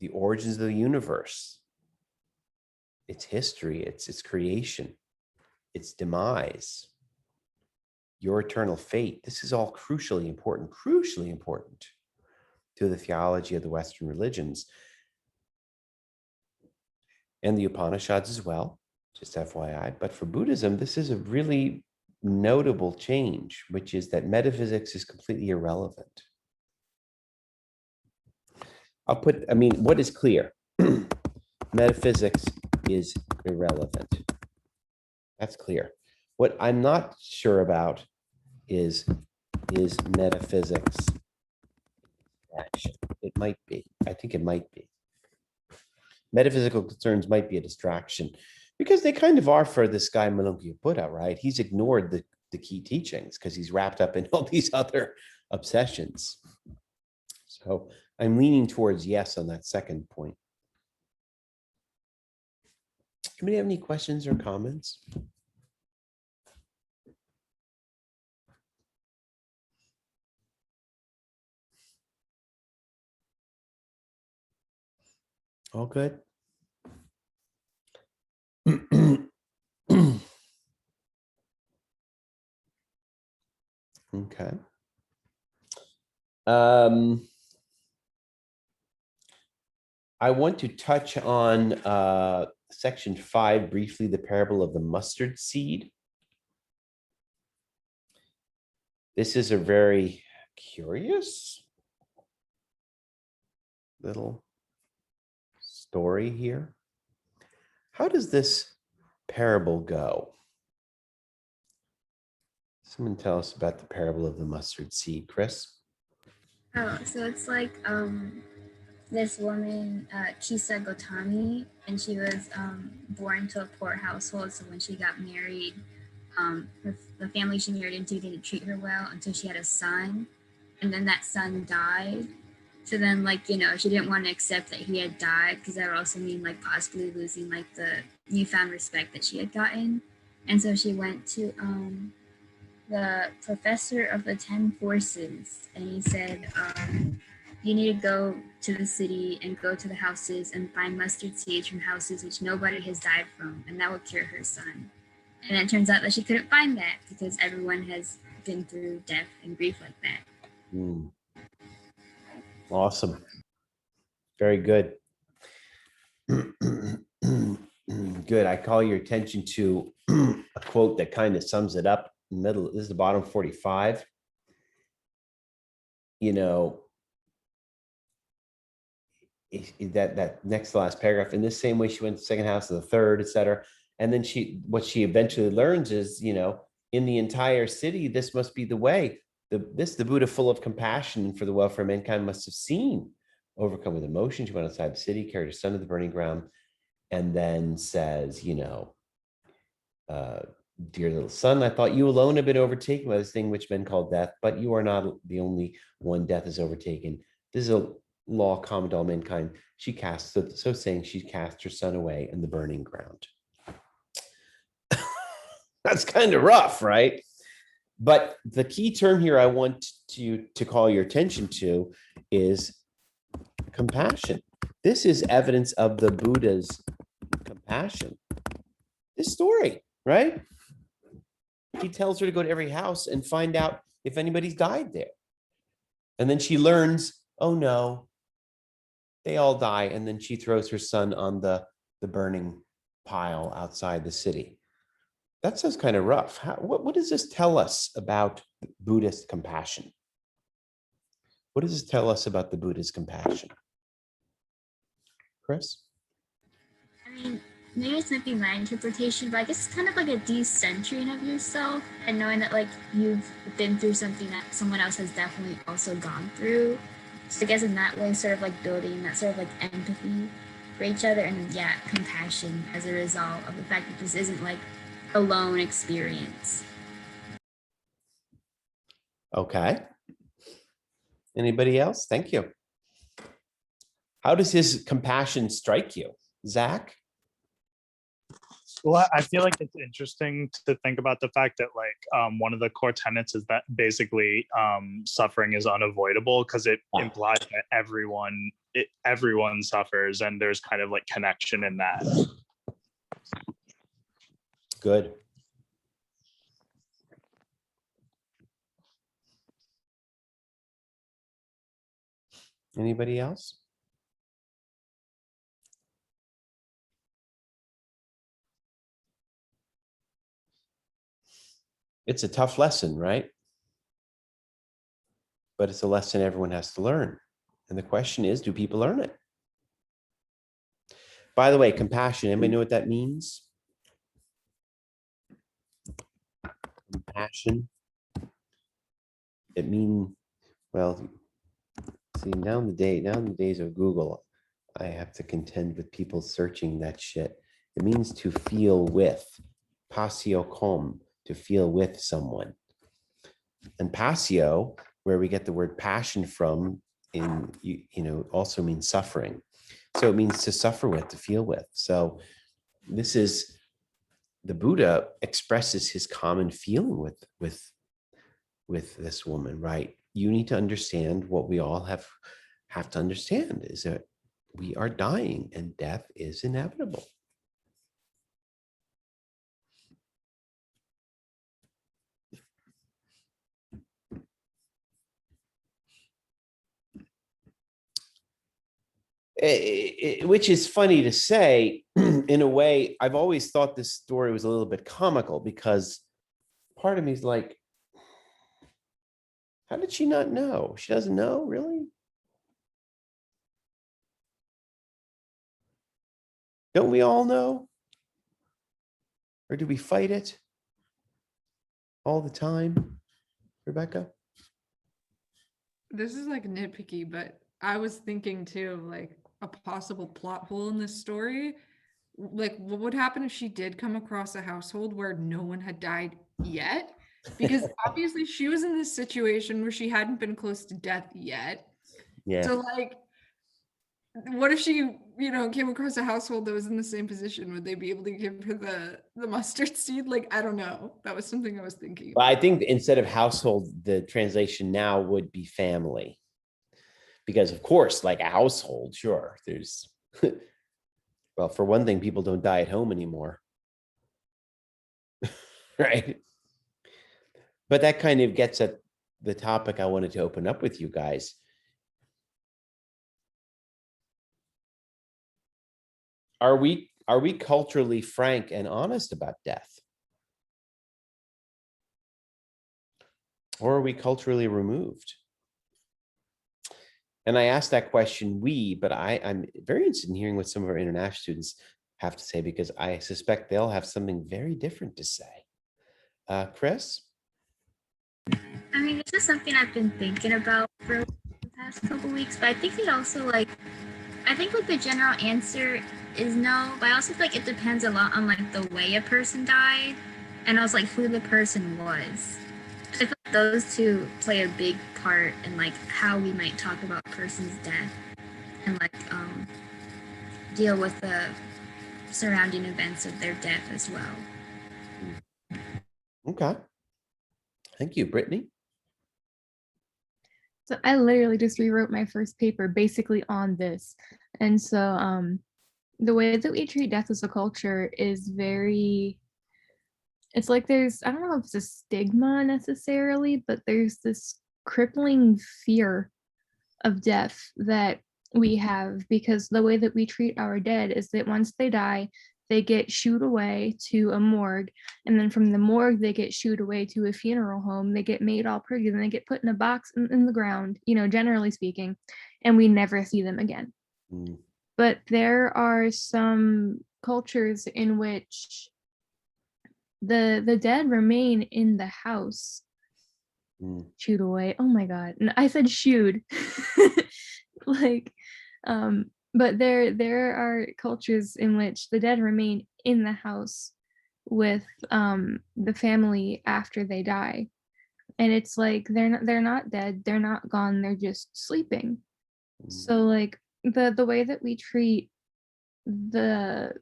the origins of the universe, its history, its creation, its demise, your eternal fate. This is all crucially important to the theology of the Western religions. And the Upanishads as well, just FYI. But for Buddhism, this is a really notable change, which is that metaphysics is completely irrelevant. What is clear? metaphysics is irrelevant. That's clear. What I'm not sure about is metaphysics action? It might be. I think it might be. Metaphysical concerns might be a distraction because they kind of are for this guy Malunki Buddha, right? He's ignored the key teachings because he's wrapped up in all these other obsessions. So I'm leaning towards yes on that second point. Anybody have any questions or comments? All good. Okay. I want to touch on section 5 briefly, the parable of the mustard seed. This is a very curious little story here. How does this parable go? Someone tell us about the parable of the mustard seed, Chris. Oh, so it's like this woman, Kisa Gotami, and she was born to a poor household. So when she got married, the family she married into didn't treat her well until she had a son, and then that son died. So then, like, you know, she didn't want to accept that he had died because that would also mean like possibly losing like the newfound respect that she had gotten. And so she went to the professor of the 10 forces, and he said, you need to go to the city and go to the houses and find mustard seeds from houses which nobody has died from, and that will cure her son. And it turns out that she couldn't find that because everyone has been through death and grief like that. Awesome. Very good. Good. I call your attention to a quote that kind of sums it up in the middle. This is the bottom 45. You know, that next to last paragraph, in this same way she went to the second house to the third, etc. And then what she eventually learns is, you know, in the entire city, this must be the way. The Buddha, full of compassion for the welfare of mankind, must have seen, overcome with emotion. She went outside the city, carried her son to the burning ground, and then says, you know, dear little son, I thought you alone have been overtaken by this thing which men call death, but you are not the only one death is overtaken. This is a law common to all mankind. She cast, so saying, she cast her son away in the burning ground. That's kind of rough, right? But the key term here I want to call your attention to is compassion. This is evidence of the Buddha's compassion. This story, right? He tells her to go to every house and find out if anybody's died there. And then she learns, oh no, they all die. And then she throws her son on the burning pile outside the city. That sounds kind of rough. What does this tell us about Buddhist compassion? What does this tell us about the Buddha's compassion? Chris? I mean, maybe it's might be my interpretation, but I guess it's kind of like a decentering of yourself and knowing that like you've been through something that someone else has definitely also gone through. So I guess in that way, sort of like building that sort of like empathy for each other and yeah, compassion as a result of the fact that this isn't like a lone experience. Okay. Anybody else? Thank you. How does his compassion strike you, Zach? Well, I feel like it's interesting to think about the fact that like one of the core tenets is that basically suffering is unavoidable because it implies that everyone suffers and there's kind of like connection in that. Good. Anybody else? It's a tough lesson, right? But it's a lesson everyone has to learn. And the question is, do people learn it? By the way, compassion, anybody know what that means? Compassion. It mean, well, see, now in the days of Google, I have to contend with people searching that shit. It means to feel with, passio com, to feel with someone. And passio, where we get the word passion from, also means suffering. So it means to suffer with, to feel with. So this is, the Buddha expresses his common feeling with this woman, right? You need to understand what we all have to understand, is that we are dying and death is inevitable. Which is funny to say. In a way, I've always thought this story was a little bit comical, because part of me is like, how did she not know? She doesn't know, really? Don't we all know? Or do we fight it all the time, Rebecca? This is like nitpicky, but I was thinking too, like a possible plot hole in this story. Like, what would happen if she did come across a household where no one had died yet? Because obviously she was in this situation where she hadn't been close to death yet. Yeah. So like, what if she, came across a household that was in the same position? Would they be able to give her the mustard seed? Like, I don't know. That was something I was thinking Well, about. I think instead of household, the translation now would be family. Because of course, like a household, sure, there's, well, for one thing, people don't die at home anymore. Right? But that kind of gets at the topic I wanted to open up with you guys. Are we culturally frank and honest about death? Or are we culturally removed? And I asked that question, but I'm very interested in hearing what some of our international students have to say, because I suspect they'll have something very different to say. Chris? I mean, this is something I've been thinking about for the past couple weeks, but I think it also like the general answer is no, but I also feel like it depends a lot on like the way a person died and also like who the person was. I feel like those two play a big part in like how we might talk about a person's death and like deal with the surrounding events of their death as well. Okay. Thank you, Brittany. So I literally just rewrote my first paper basically on this. And so the way that we treat death as a culture is it's like I don't know if it's a stigma necessarily, but there's this crippling fear of death that we have, because the way that we treat our dead is that once they die, they get shooed away to a morgue, and then from the morgue they get shooed away to a funeral home. They get made all pretty, and they get put in a box in the ground, generally speaking, and we never see them again. But there are some cultures in which the dead remain in the house. Shooed away. Oh my god. And I said shooed. Like but there are cultures in which the dead remain in the house with the family after they die. And it's like they're not dead, they're not gone, they're just sleeping. So like the way that we treat the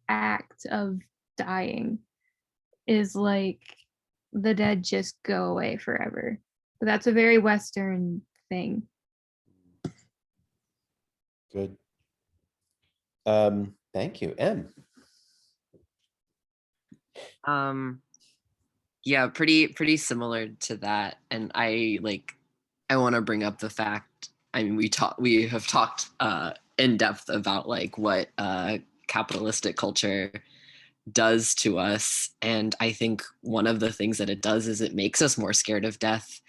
act of dying is like the dead just go away forever. But that's a very Western thing. Good. Thank you. Em. Yeah, pretty similar to that. And I want to bring up the fact, I mean, we have talked in depth about like what capitalistic culture does to us. And I think one of the things that it does is it makes us more scared of death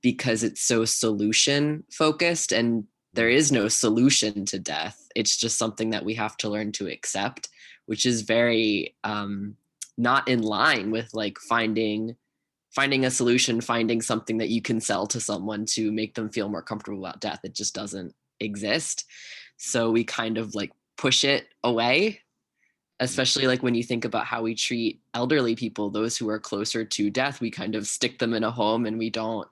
because it's so solution focused, and there is no solution to death. it's just something that we have to learn to accept, which is very not in line with like finding a solution, finding something that you can sell to someone to make them feel more comfortable about death. It just doesn't exist. So we kind of like push it away, especially like when you think about how we treat elderly people, those who are closer to death, we kind of stick them in a home and we don't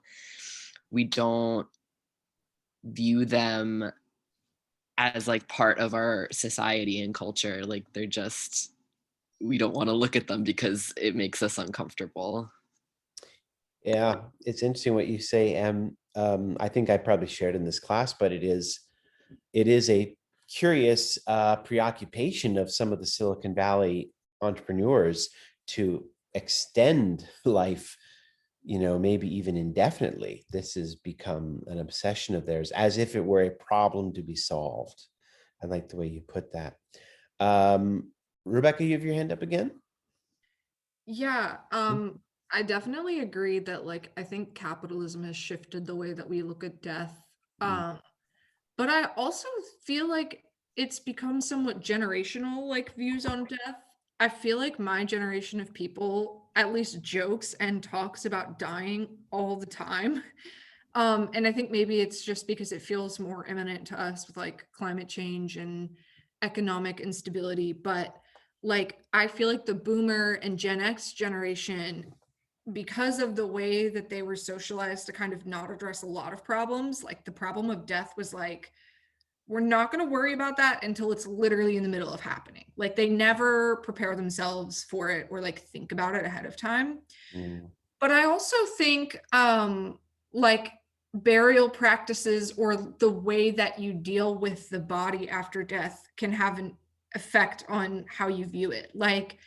view them as like part of our society and culture. Like they're just, we don't want to look at them because it makes us uncomfortable. Yeah, it's interesting what you say. I think I probably shared in this class, but it is a curious preoccupation of some of the Silicon Valley entrepreneurs to extend life, maybe even indefinitely. This has become an obsession of theirs, as if it were a problem to be solved. I like the way you put that. Rebecca, you have your hand up again? Yeah, I definitely agree that like I think capitalism has shifted the way that we look at death. But I also feel like it's become somewhat generational, like views on death. I feel like my generation of people at least jokes and talks about dying all the time. And I think maybe it's just because it feels more imminent to us with like climate change and economic instability. But like, I feel like the boomer and Gen X generation, because of the way that they were socialized to kind of not address a lot of problems, like the problem of death was like, we're not going to worry about that until it's literally in the middle of happening. Like they never prepare themselves for it or like think about it ahead of time. But I also think like burial practices or the way that you deal with the body after death can have an effect on how you view it. Like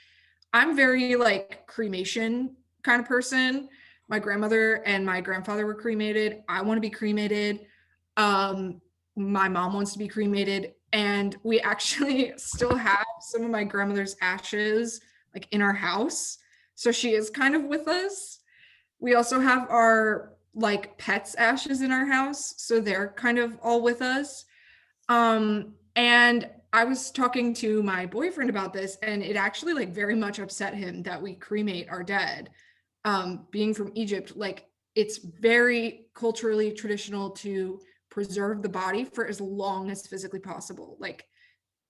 I'm very like cremation kind of person. My grandmother and my grandfather were cremated. I want to be cremated. My mom wants to be cremated, and we actually still have some of my grandmother's ashes like in our house. So she is kind of with us. We also have our like pets' ashes in our house, so they're kind of all with us. And I was talking to my boyfriend about this, and it actually like very much upset him that we cremate our dead. Being from Egypt, like it's very culturally traditional to preserve the body for as long as physically possible. Like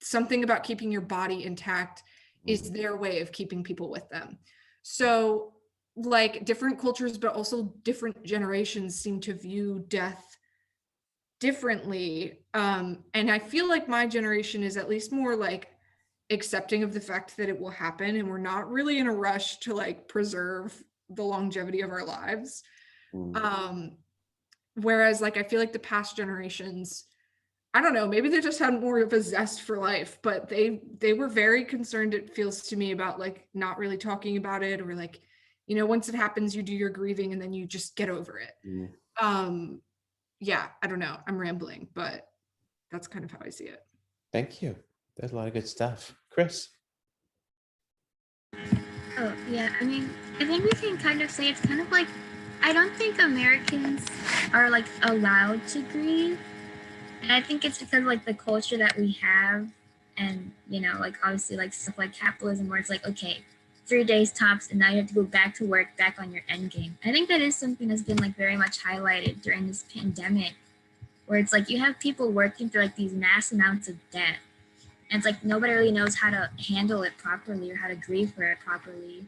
something about keeping your body intact is their way of keeping people with them. So like different cultures, but also different generations seem to view death differently. And I feel like my generation is at least more like accepting of the fact that it will happen, and we're not really in a rush to like preserve the longevity of our lives. Whereas like I feel like the past generations, I don't know, maybe they just had more of a zest for life, but they were very concerned, it feels to me, about like not really talking about it, or like, once it happens, you do your grieving and then you just get over it. Yeah, I don't know, I'm rambling, but that's kind of how I see it. Thank you. There's a lot of good stuff. Chris? Oh, yeah. I mean, I think we can kind of say it's kind of like, I don't think Americans are like allowed to grieve. And I think it's because like the culture that we have, and, like obviously like stuff like capitalism where it's like, okay, 3 days tops, and now you have to go back to work, back on your end game. I think that is something that's been like very much highlighted during this pandemic, where it's like you have people working through like these mass amounts of debt. And it's like nobody really knows how to handle it properly or how to grieve for it properly.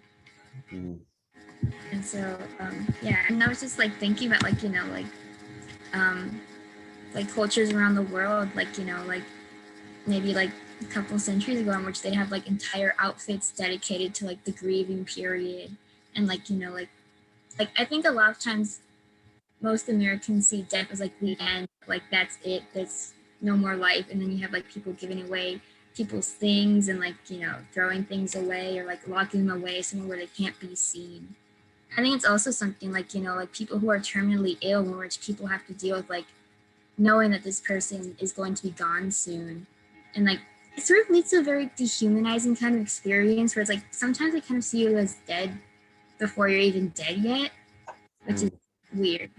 And so, yeah, and I was just like thinking about like, like cultures around the world, like, like maybe like a couple centuries ago, in which they have like entire outfits dedicated to like the grieving period. And like, like I think a lot of times most Americans see death as like the end, like that's it, there's no more life. And then you have like people giving away people's things and like, throwing things away or like locking them away somewhere where they can't be seen. I think it's also something like, like people who are terminally ill, in which people have to deal with like knowing that this person is going to be gone soon. And like, it sort of leads to a very dehumanizing kind of experience where it's like, sometimes I kind of see you as dead before you're even dead yet, which is weird.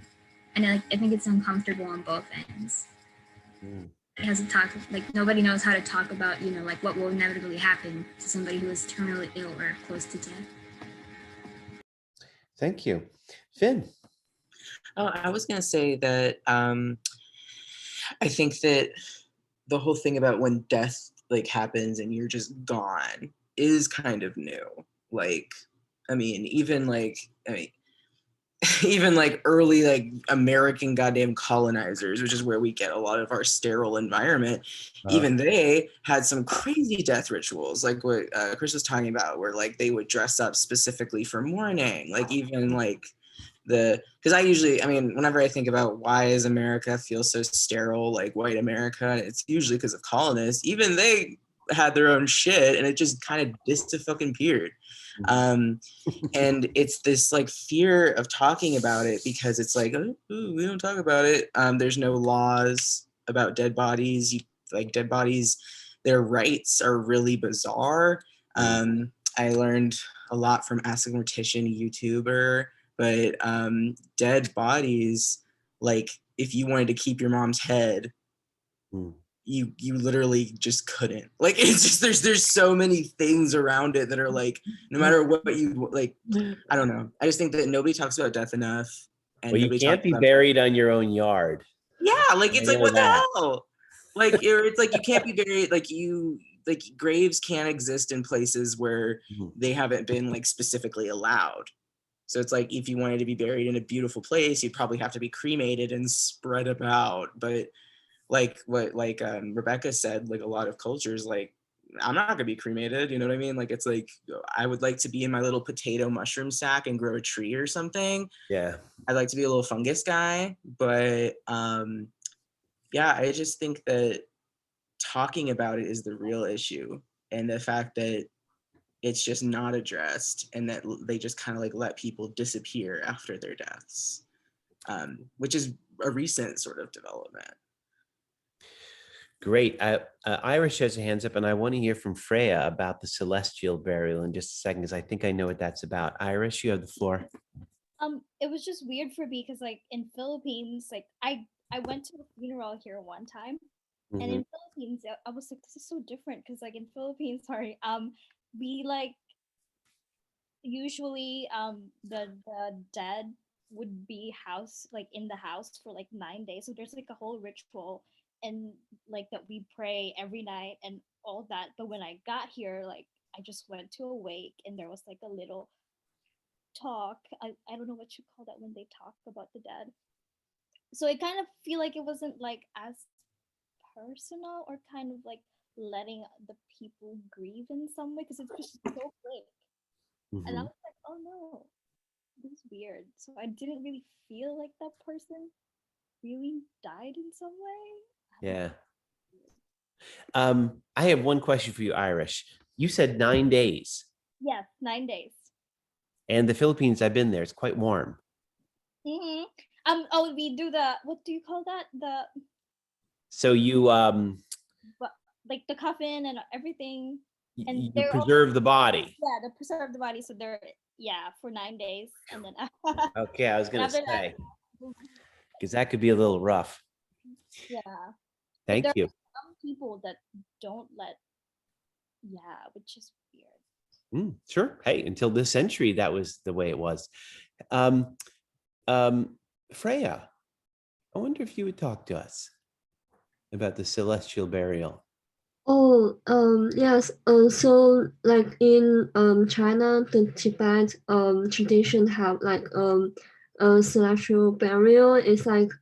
And I think it's uncomfortable on both ends. hasn't talked like nobody knows how to talk about like what will inevitably happen to somebody who is terminally ill or close to death. Thank you. Finn. Oh, I was gonna say that I think that the whole thing about when death like happens and you're just gone is kind of new. Like, I mean, even like even like early like American goddamn colonizers, which is where we get a lot of our sterile environment, even they had some crazy death rituals, like what Chris was talking about, where like they would dress up specifically for mourning, like even like because I mean, whenever I think about why is America feel so sterile, like white America, it's usually because of colonists. Even they had their own shit, and it just kind of disappeared. And it's this like fear of talking about it because it's like, oh, we don't talk about it. There's no laws about dead bodies. Dead bodies, their rights are really bizarre. I learned a lot from Ask a Mortician, a YouTuber. But dead bodies, like if you wanted to keep your mom's head, you literally just couldn't. Like it's just there's so many things around it that are like no matter what you like. I don't know. I just think that nobody talks about death enough. And well, you can't be buried on your own yard. Yeah, like it's like what the hell? Like it's like you can't be buried like graves can't exist in places where they haven't been like specifically allowed. So it's like if you wanted to be buried in a beautiful place, you'd probably have to be cremated and spread about. But like what Rebecca said, like a lot of cultures, like I'm not gonna be cremated. You know what I mean? Like it's like I would like to be in my little potato mushroom sack and grow a tree or something. Yeah. I'd like to be a little fungus guy. But yeah, I just think that talking about it is the real issue, and the fact that it's just not addressed and that they just kind of like let people disappear after their deaths, which is a recent sort of development. Great. Irish has her hands up, and I want to hear from Freya about the celestial burial in just a second, because I think I know what that's about. Irish, you have the floor. It was just weird for me because like in Philippines, like I went to a funeral here one time, and in Philippines I was like, this is so different because like in Philippines, sorry, we like usually the dead would be in the house for like 9 days, so there's like a whole ritual and like that we pray every night and all that. But when I got here, like I just went to a wake and there was like a little talk. I don't know what you call that when they talk about the dead. So I kind of feel like it wasn't like as personal or kind of like letting the people grieve in some way because it's just so quick. And I was like, oh no, this is weird. So I didn't really feel like that person really died in some way. Yeah. I have one question for you, Irish. You said 9 days. Yes, 9 days. And the Philippines, I've been there. It's quite warm. Oh, we do what do you call that? So you like the coffin and everything. And you preserve the body. Yeah, they preserve the body. So they're for 9 days, and then okay, I was gonna say because that could be a little rough. Yeah. Thank you. Some people that don't let, which is weird. Sure. Hey, until this century, that was the way it was. Freya, I wonder if you would talk to us about the celestial burial. Oh, yes. So like in China, the Tibet tradition have like a celestial burial. It's like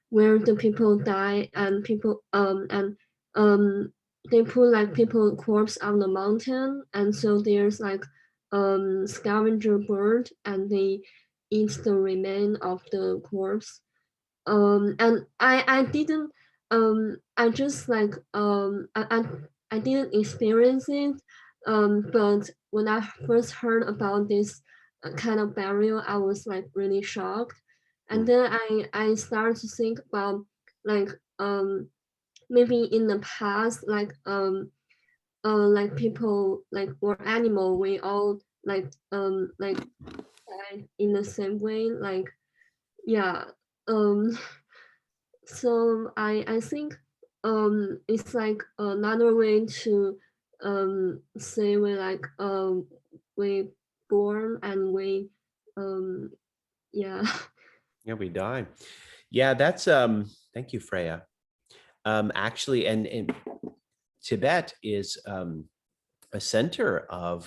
where the people die and people they put like people corpse on the mountain, and so there's like scavenger bird and they eat the remain of the corpse. And I didn't I just like I didn't experience it, but when I first heard about this kind of burial, I was like really shocked. And then I started to think about like maybe in the past, like people like or animal, we all like died in the same way, like so I think it's like another way to say we like we born and we yeah. Yeah, we die. Yeah, that's thank you, Freya. Actually, and Tibet is a center of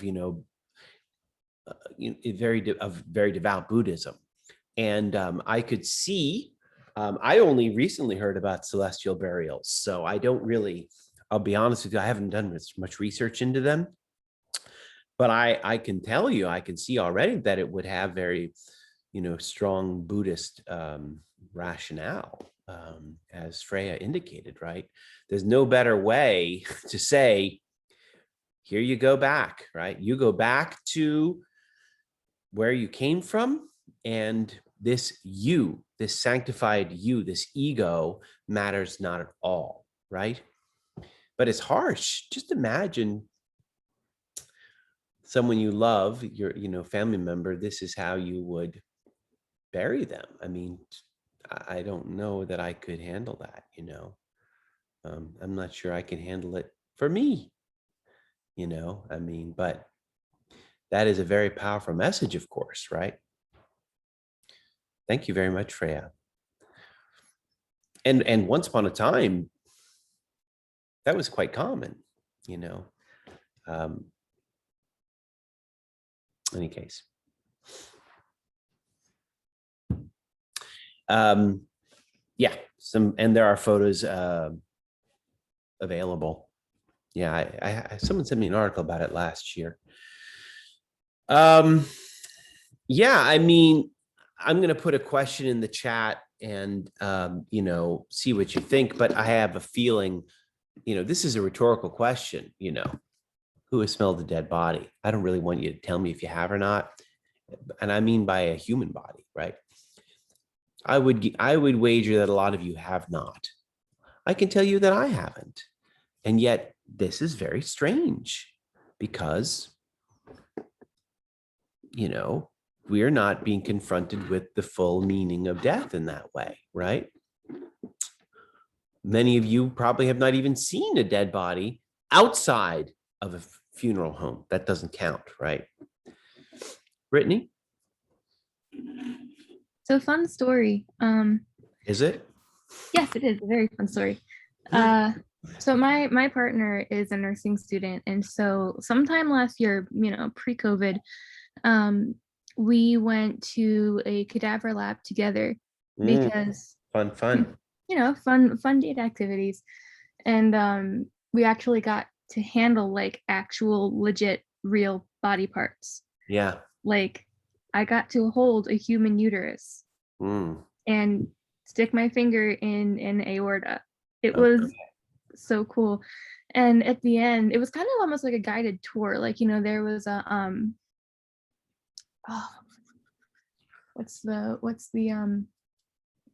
very devout Buddhism, and I could see. I only recently heard about celestial burials, so I don't really. I'll be honest with you, I haven't done much research into them, but I can tell you, I can see already that it would have very, strong Buddhist rationale, as Freya indicated. Right? There's no better way to say, here you go back, right? You go back to where you came from, and this sanctified you, this ego matters not at all, right? But it's harsh. Just imagine someone you love, your family member, this is how you would bury them. I mean, I don't know that I could handle that, I'm not sure I can handle it for me, I mean, but that is a very powerful message, of course, right? Thank you very much, Freya. And once upon a time, that was quite common, any case. Yeah, and there are photos available. Yeah, I someone sent me an article about it last year. Yeah, I mean, I'm going to put a question in the chat and, see what you think, but I have a feeling, this is a rhetorical question, who has smelled a dead body? I don't really want you to tell me if you have or not. And I mean by a human body, right? I would wager that a lot of you have not. I can tell you that I haven't. And yet this is very strange because, we are not being confronted with the full meaning of death in that way, right? Many of you probably have not even seen a dead body outside of a funeral home. That doesn't count, right? Brittany? So fun story. Is it? Yes, it is a very fun story. So my partner is a nursing student, and so sometime last year, pre-COVID, we went to a cadaver lab together because fun, fun date activities, and we actually got to handle like actual legit real body parts. Yeah. Like I got to hold a human uterus and stick my finger in an aorta. It was so cool. And at the end, it was kind of almost like a guided tour. Like, there was a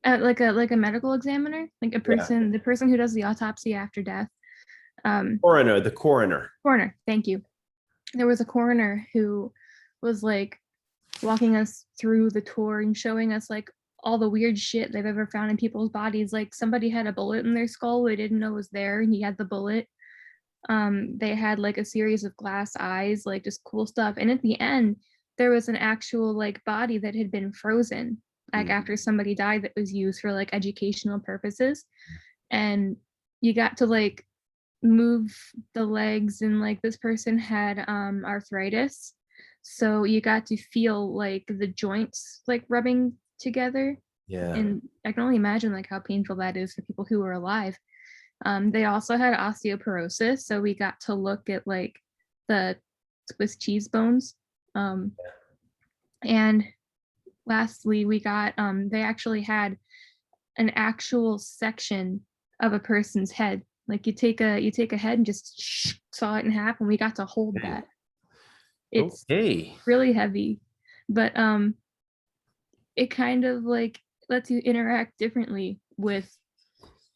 like a medical examiner, like a person, the person who does the autopsy after death. The coroner. Thank you. There was a coroner who was like walking us through the tour and showing us like all the weird shit they've ever found in people's bodies. Like somebody had a bullet in their skull they didn't know was there, and he had the bullet. They had like a series of glass eyes, like just cool stuff. And at the end, there was an actual like body that had been frozen, like after somebody died, that was used for like educational purposes. And you got to like move the legs, and like this person had arthritis. So you got to feel like the joints like rubbing together. Yeah. And I can only imagine like how painful that is for people who are alive. They also had osteoporosis, so we got to look at like the Swiss cheese bones. And lastly, we got they actually had an actual section of a person's head. Like you take a head and just saw it in half, and we got to hold that. It's really heavy, but it kind of like lets you interact differently with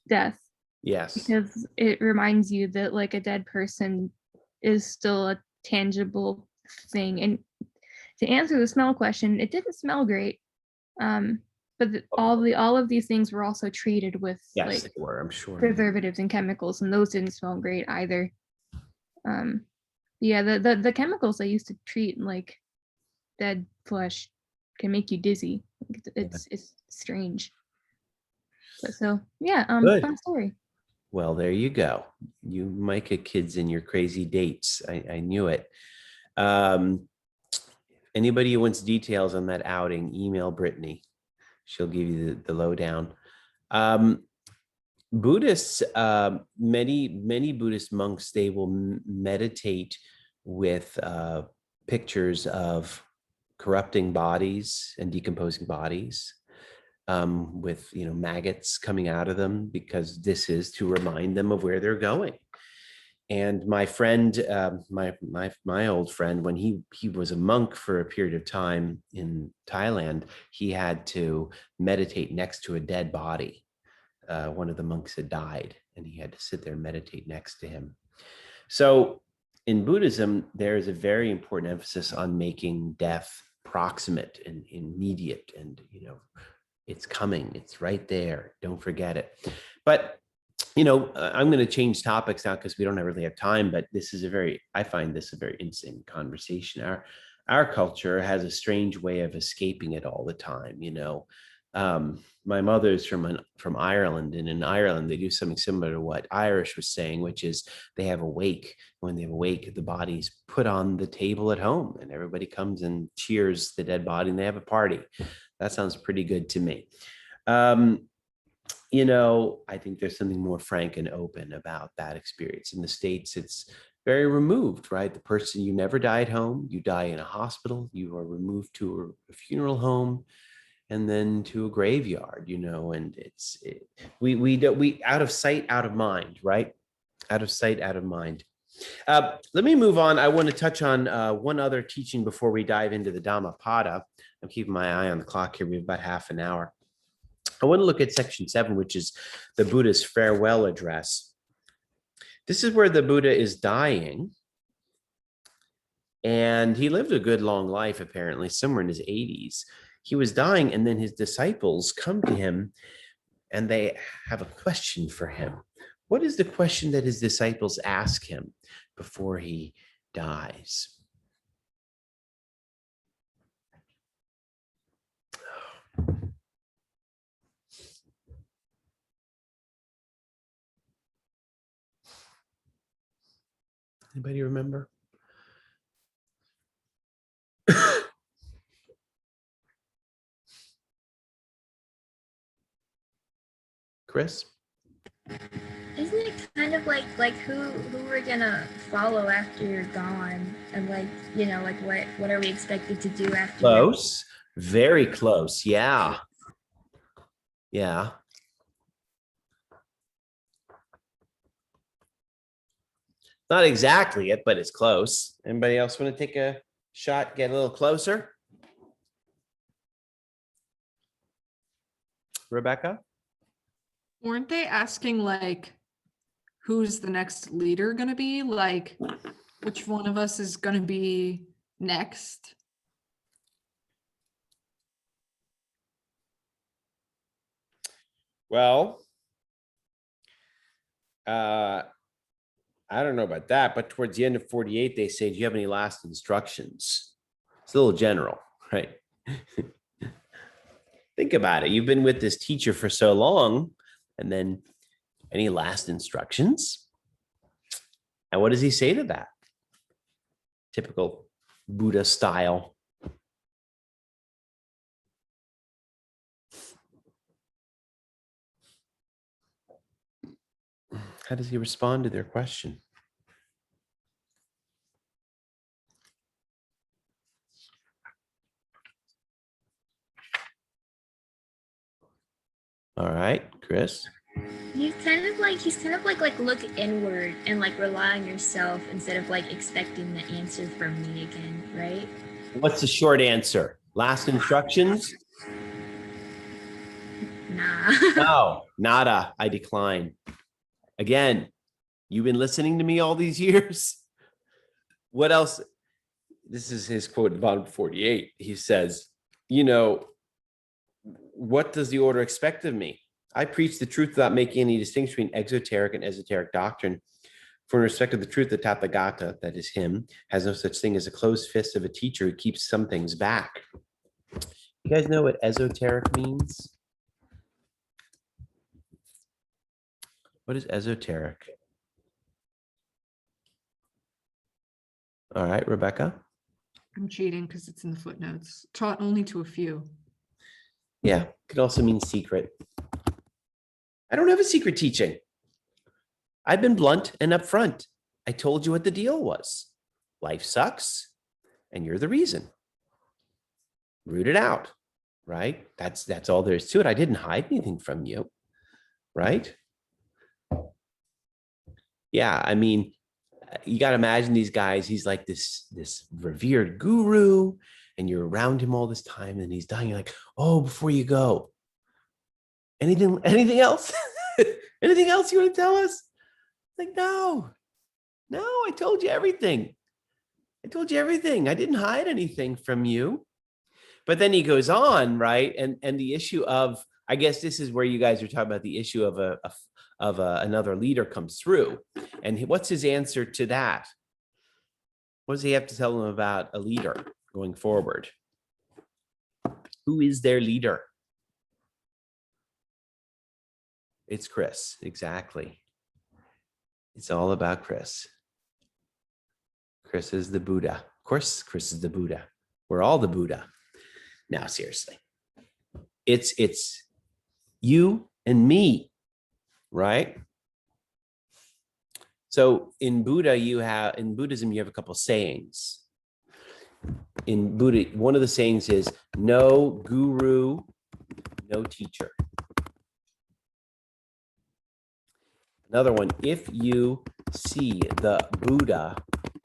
death. Yes. Because it reminds you that like a dead person is still a tangible thing. And to answer the smell question, it didn't smell great. But but all of these things were also treated with Yes, like they were, I'm sure. preservatives and chemicals, and those didn't smell great either. Yeah, the chemicals they used to treat like dead flesh can make you dizzy. Like, it's strange. But so yeah, Good. fun story. Well, there you go. You Micah kids and your crazy dates. I knew it. Anybody who wants details on that outing, email Brittany. She'll give you the lowdown. Buddhists, many Buddhist monks, they will meditate with pictures of corrupting bodies and decomposing bodies, with maggots coming out of them, because this is to remind them of where they're going. And my friend, my old friend, when he was a monk for a period of time in Thailand, he had to meditate next to a dead body. One of the monks had died, and he had to sit there and meditate next to him. So in Buddhism, there is a very important emphasis on making death proximate and immediate, and it's coming, it's right there, don't forget it. But I'm going to change topics now because we don't really have time, but I find this a very interesting conversation. Our culture has a strange way of escaping it all the time. My mother's from Ireland, and in Ireland they do something similar to what Irish was saying, which is they have a wake. When they have a wake, the body's put on the table at home, and everybody comes and cheers the dead body, and they have a party. That sounds pretty good to me. I think there's something more frank and open about that experience. In the States, it's very removed, right? The person, you never die at home, you die in a hospital, you are removed to a funeral home, and then to a graveyard, and we out of sight, out of mind, right? Out of sight, out of mind. Let me move on. I want to touch on one other teaching before we dive into the Dhammapada. I'm keeping my eye on the clock here. We have about half an hour. I want to look at section 7, which is the Buddha's farewell address. This is where the Buddha is dying. And he lived a good long life, apparently, somewhere in his 80s. He was dying, and then his disciples come to him, and they have a question for him. What is the question that his disciples ask him before he dies? Anybody remember? Chris? Isn't it kind of like who we're gonna follow after you're gone, and what are we expected to do after? Close, very close. Yeah. Not exactly it, but it's close. Anybody else want to take a shot, get a little closer? Rebecca? Weren't they asking who's the next leader going to be? Which one of us is going to be next? Well, I don't know about that, but towards the end of 48, they say, do you have any last instructions? It's a little general, right? Think about it. You've been with this teacher for so long, and then any last instructions? And what does he say to that? Typical Buddha style. How does he respond to their question? All right, Chris. He's kind of like look inward and rely on yourself instead of expecting the answer from me again, right? What's the short answer? Last instructions? Nah. No, nada. I decline. Again, you've been listening to me all these years. What else? This is his quote at the bottom of 48. He says, what does the order expect of me? I preach the truth without making any distinction between exoteric and esoteric doctrine. For in respect of the truth, the Tathagata, that is him, has no such thing as a closed fist of a teacher who keeps some things back. You guys know what esoteric means? What is esoteric? All right, Rebecca. I'm cheating because it's in the footnotes. Taught only to a few. Yeah, could also mean secret. I don't have a secret teaching. I've been blunt and upfront. I told you what the deal was. Life sucks, and you're the reason. Root it out, right? That's all there is to it. I didn't hide anything from you, right? Yeah, I mean, you got to imagine these guys. He's like this revered guru, and you're around him all this time, and he's dying. You're like, oh, before you go, anything else? Anything else you want to tell us? Like, no, I told you everything. I didn't hide anything from you. But then he goes on, right? And the issue of, I guess this is where you guys are talking about the issue of another leader comes through. And what's his answer to that? What does he have to tell them about a leader going forward? Who is their leader? It's Chris, exactly. It's all about Chris. Chris is the Buddha. Of course, Chris is the Buddha. We're all the Buddha. Now, seriously. It's you and me, right? So in Buddhism, you have a couple sayings. In Buddha, one of the sayings is no guru, no teacher. Another one, if you see the Buddha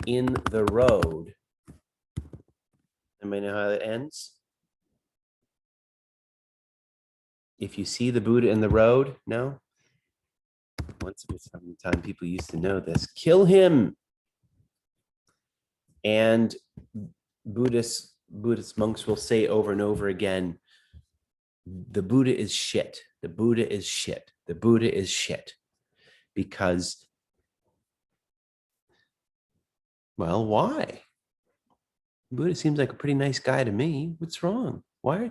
in the road, anybody know how that ends? If you see the Buddha in the road, no? Once upon a time, people used to know this. Kill him. And Buddhist monks will say over and over again, the Buddha is shit. The Buddha is shit. The Buddha is shit. Because, well, why? Buddha seems like a pretty nice guy to me. What's wrong? Why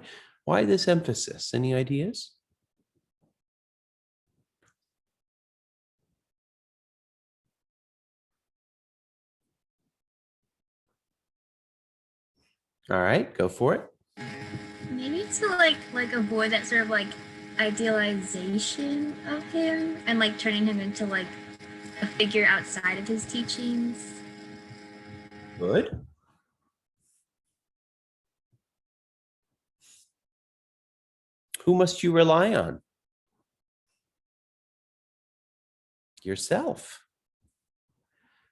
this emphasis? Any ideas? All right, go for it. Maybe to like avoid that sort of like idealization of him and like turning him into like a figure outside of his teachings. Good. Who must you rely on? Yourself.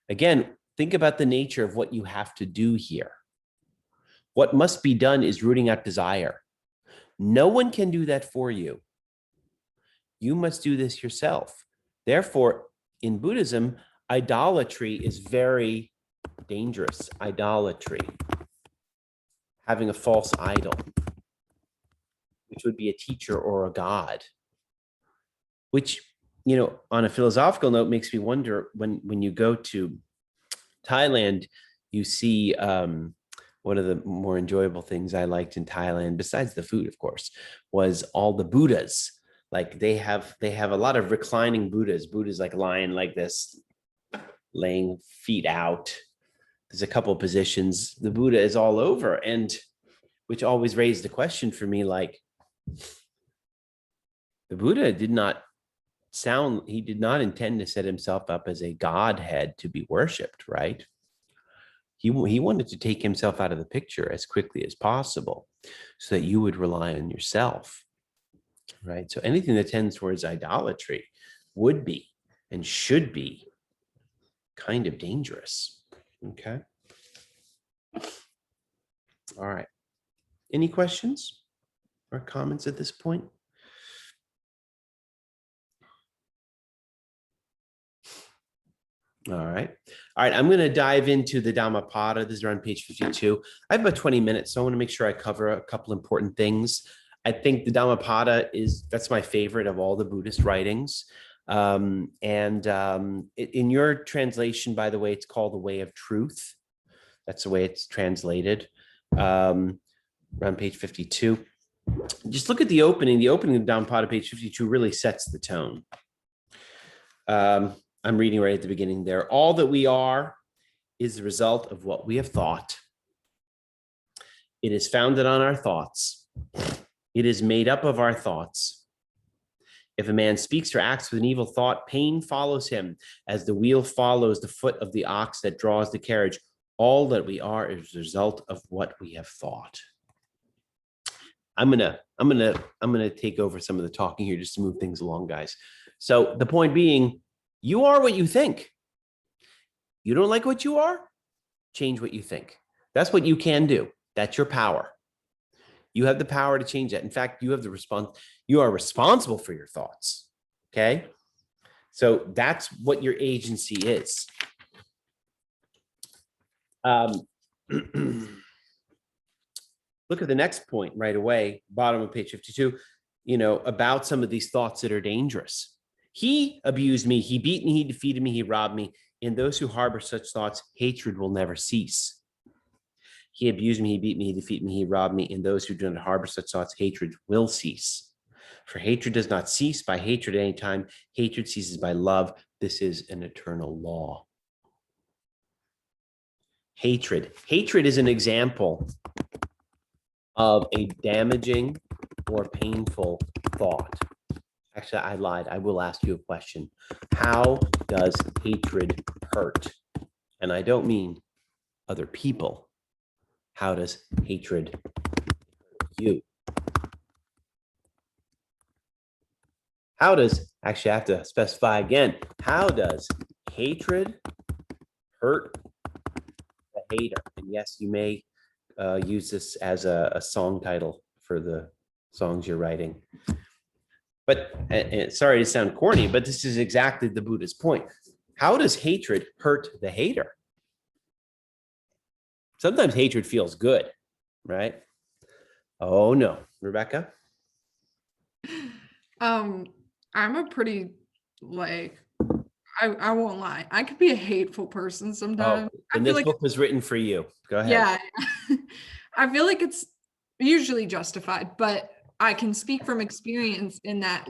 Again, think about the nature of what you have to do here. What must be done is rooting out desire. No one can do that for you. You must do this yourself. Therefore, in Buddhism, idolatry is very dangerous. Idolatry. Having a false idol, which would be a teacher or a god. Which, you know, on a philosophical note, makes me wonder when you go to Thailand, you see one of the more enjoyable things I liked in Thailand, besides the food, of course, was all the Buddhas. Like they have a lot of reclining Buddhas. Buddhas like lying like this, laying feet out. There's a couple of positions. The Buddha is all over, and which always raised the question for me, like the Buddha did not intend to set himself up as a godhead to be worshipped, right? He wanted to take himself out of the picture as quickly as possible so that you would rely on yourself, right? So anything that tends towards idolatry would be and should be kind of dangerous, okay? All right. Any questions or comments at this point? All right. I'm going to dive into the Dhammapada. This is around page 52. I have about 20 minutes, so I want to make sure I cover a couple important things. I think the Dhammapada that's my favorite of all the Buddhist writings. In your translation, by the way, it's called The Way of Truth. That's the way it's translated. Around page 52. Just look at the opening. The opening of Dhammapada, page 52, really sets the tone. I'm reading right at the beginning there. All that we are is the result of what we have thought. It is founded on our thoughts. It is made up of our thoughts. If a man speaks or acts with an evil thought, pain follows him, as the wheel follows the foot of the ox that draws the carriage. All that we are is the result of what we have thought. I'm gonna take over some of the talking here just to move things along, guys. So the point being, you are what you think. You don't like what you are? Change what you think. That's what you can do. That's your power. You have the power to change that. In fact, you have the response. You are responsible for your thoughts. Okay. So that's what your agency is. Look at the next point right away, bottom of page 52, about some of these thoughts that are dangerous. He abused me. He beat me. He defeated me. He robbed me. In those who harbor such thoughts, hatred will never cease. He abused me, he beat me, he defeated me, he robbed me. In those who do not harbor such thoughts, hatred will cease. For hatred does not cease by hatred at any time. Hatred ceases by love. This is an eternal law. Hatred. Hatred is an example of a damaging or painful thought. Actually, I lied. I will ask you a question. How does hatred hurt? And I don't mean other people. How does hatred hurt you? How does, actually, I have to specify again, how does hatred hurt the hater? And yes, you may use this as a song title for the songs you're writing. But sorry to sound corny, but this is exactly the Buddha's point. How does hatred hurt the hater? Sometimes hatred feels good, right? Oh no, Rebecca? I'm a pretty, I won't lie. I could be a hateful person sometimes. And this book was written for you. Go ahead. Yeah. I feel like it's usually justified, but I can speak from experience in that,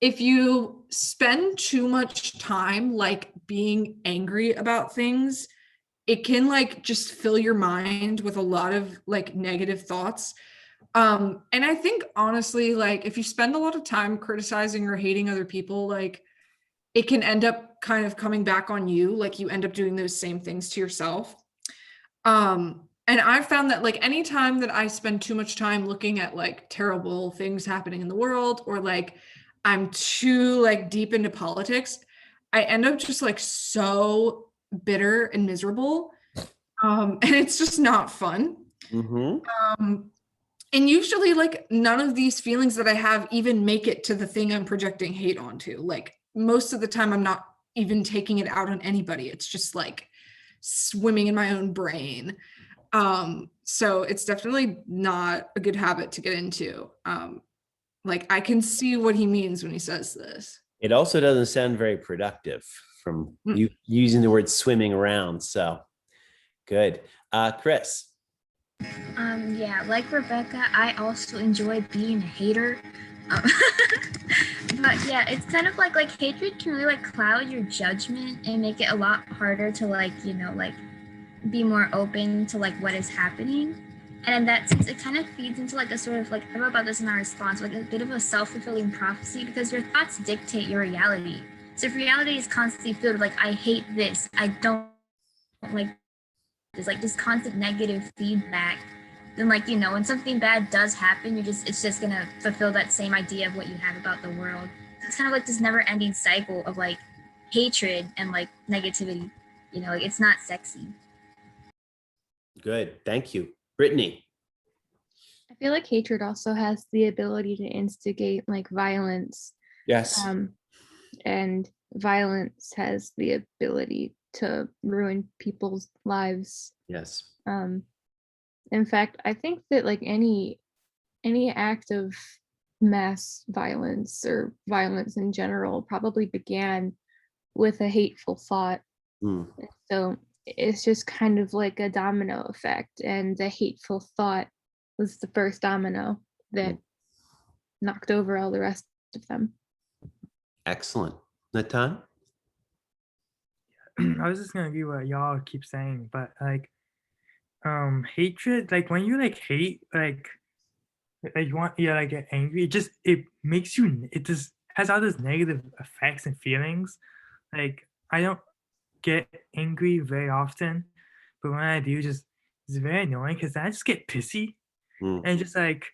if you spend too much time being angry about things, it can just fill your mind with a lot of negative thoughts. And I think honestly, if you spend a lot of time criticizing or hating other people, it can end up kind of coming back on you. You end up doing those same things to yourself. And I've found that anytime that I spend too much time looking at terrible things happening in the world, or I'm too deep into politics, I end up just so bitter and miserable. And it's just not fun. Mm-hmm. And usually none of these feelings that I have even make it to the thing I'm projecting hate onto. Most of the time I'm not even taking it out on anybody. It's just swimming in my own brain. So it's definitely not a good habit to get into. I can see what he means when he says this. It also doesn't sound very productive from you using the word swimming around. So good. Chris. Yeah, like Rebecca, I also enjoy being a hater. But yeah, it's kind of like hatred can really cloud your judgment and make it a lot harder to be more open to what is happening. And in that sense, it kind of feeds into a sort of I wrote about this in our response, a bit of a self-fulfilling prophecy, because your thoughts dictate your reality. So if reality is constantly filled with I hate this, I don't like this, this constant negative feedback, then when something bad does happen, it's just gonna fulfill that same idea of what you have about the world. It's kind of this never-ending cycle of hatred and negativity. It's not sexy. Good, thank you. Brittany. I feel like hatred also has the ability to instigate violence. Yes. And violence has the ability to ruin people's lives. Yes. In fact, I think that any any act of mass violence or violence in general probably began with a hateful thought. Mm. So it's just kind of like a domino effect, and the hateful thought was the first domino that knocked over all the rest of them. Excellent. Natan? I was just gonna agree what y'all keep saying, but like hatred, like when you like hate, like you want, yeah, like get angry, it makes you, it just has all those negative effects and feelings. Like I don't get angry very often, but when I do, just it's very annoying because I just get pissy. And just like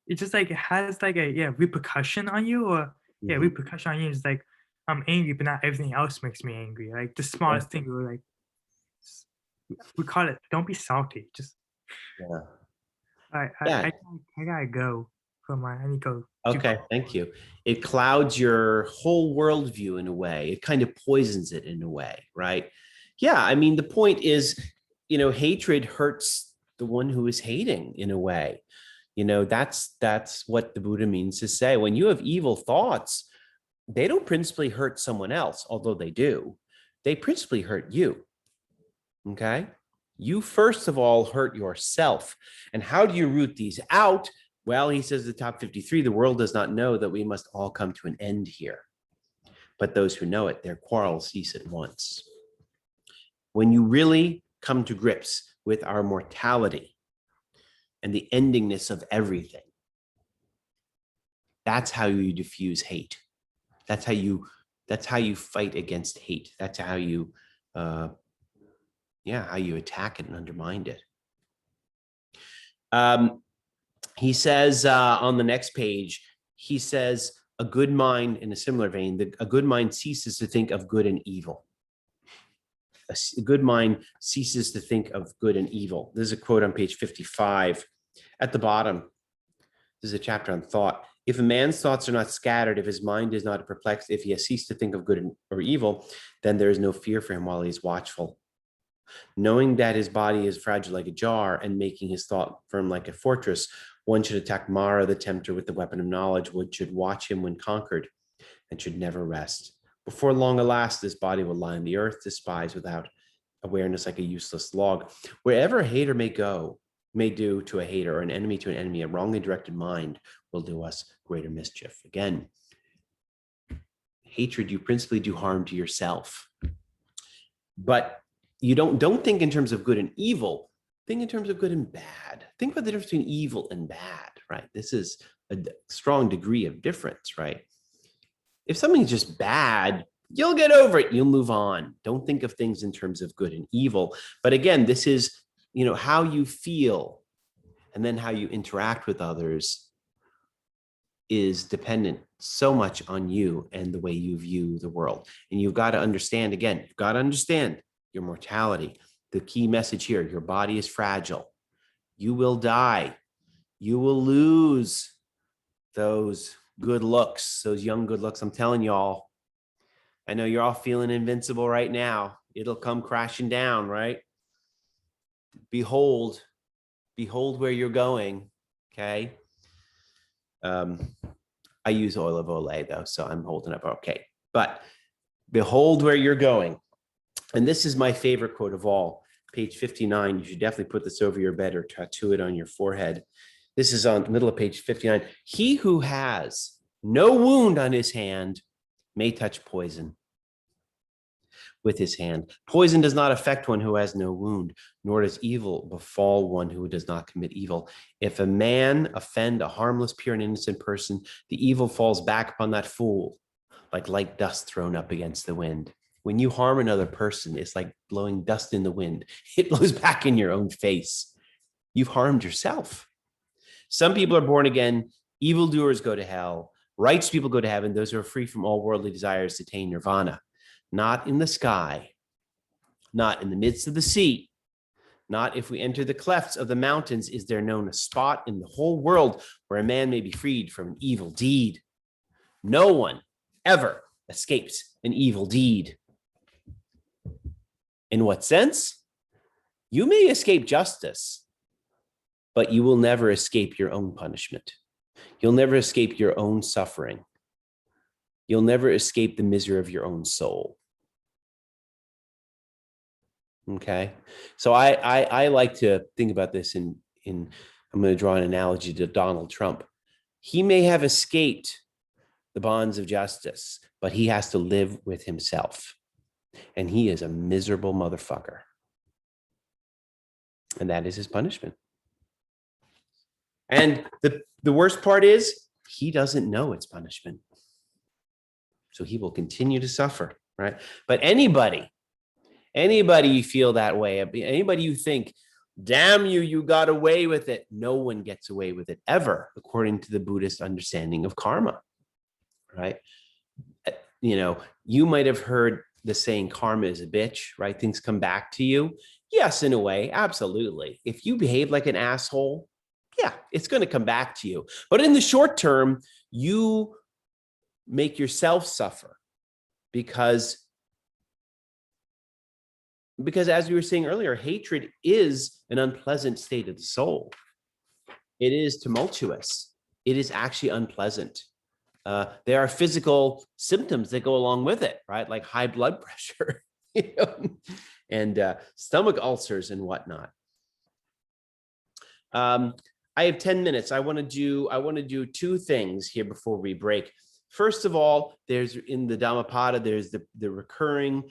it has like a repercussion on you, or repercussion on you is like I'm angry, but not everything else makes me angry. Like the smallest thing, we're like, we call it don't be salty. Just I gotta go for my, I need to go. Okay, thank you. It clouds your whole worldview in a way. It kind of poisons it in a way, right? Yeah, I mean, the point is, hatred hurts the one who is hating in a way. That's what the Buddha means to say. When you have evil thoughts, they don't principally hurt someone else, although they do. They principally hurt you, okay? You first of all hurt yourself. And how do you root these out? Well, he says the top 53, the world does not know that we must all come to an end here. But those who know it, their quarrels cease at once. When you really come to grips with our mortality and the endingness of everything, that's how you diffuse hate. That's how you fight against hate. That's how you how you attack it and undermine it. He says on the next page, he says, a good mind, in a similar vein, a good mind ceases to think of good and evil. A good mind ceases to think of good and evil. This is a quote on page 55. At the bottom, this is a chapter on thought. If a man's thoughts are not scattered, if his mind is not perplexed, if he has ceased to think of good or evil, then there is no fear for him while he is watchful. Knowing that his body is fragile like a jar and making his thought firm like a fortress, one should attack Mara, the tempter, with the weapon of knowledge. One should watch him when conquered and should never rest. Before long, alas, this body will lie on the earth, despised without awareness like a useless log. Wherever a hater may do to a hater, or an enemy to an enemy, a wrongly directed mind will do us greater mischief. Again, hatred, you principally do harm to yourself. But you don't think in terms of good and evil. Think in terms of good and bad. Think about the difference between evil and bad, right? This is a strong degree of difference, right? If something's just bad, you'll get over it. You'll move on. Don't think of things in terms of good and evil. But again, this is, how you feel and then how you interact with others is dependent so much on you and the way you view the world. And you've got to understand, again, your mortality. The key message here, your body is fragile. You will die. You will lose those good looks, those young good looks. I'm telling y'all, I know you're all feeling invincible right now. It'll come crashing down, right? Behold where you're going, okay? I use oil of Olay though, so I'm holding up okay. But behold where you're going. And this is my favorite quote of all, page 59. You should definitely put this over your bed or tattoo it on your forehead. This is on the middle of page 59. He who has no wound on his hand may touch poison with his hand. Poison does not affect one who has no wound, nor does evil befall one who does not commit evil. If a man offend a harmless, pure, and innocent person, the evil falls back upon that fool like light dust thrown up against the wind. When you harm another person, it's like blowing dust in the wind. It blows back in your own face. You've harmed yourself. Some people are born again. Evildoers go to hell. Righteous people go to heaven. Those who are free from all worldly desires attain nirvana. Not in the sky, not in the midst of the sea, not if we enter the clefts of the mountains is there known a spot in the whole world where a man may be freed from an evil deed. No one ever escapes an evil deed. In what sense? You may escape justice, but you will never escape your own punishment. You'll never escape your own suffering. You'll never escape the misery of your own soul. Okay. So I like to think about this in I'm going to draw an analogy to Donald Trump. He may have escaped the bonds of justice, but he has to live with himself. And he is a miserable motherfucker. And that is his punishment. And the worst part is he doesn't know it's punishment. So he will continue to suffer, right? But anybody you feel that way, anybody you think, damn you, you got away with it. No one gets away with it ever, according to the Buddhist understanding of karma, right? You know, you might have heard the saying karma is a bitch, right? Things come back to you. Yes, in a way, absolutely. If you behave like an asshole, yeah, it's going to come back to you. But in the short term, you make yourself suffer because as we were saying earlier, hatred is an unpleasant state of the soul. It is tumultuous. It is actually unpleasant. There are physical symptoms that go along with it, right? Like high blood pressure, you know, and stomach ulcers and whatnot. I have 10 minutes. I want to do two things here before we break. First of all, there's in the Dhammapada, there's the recurring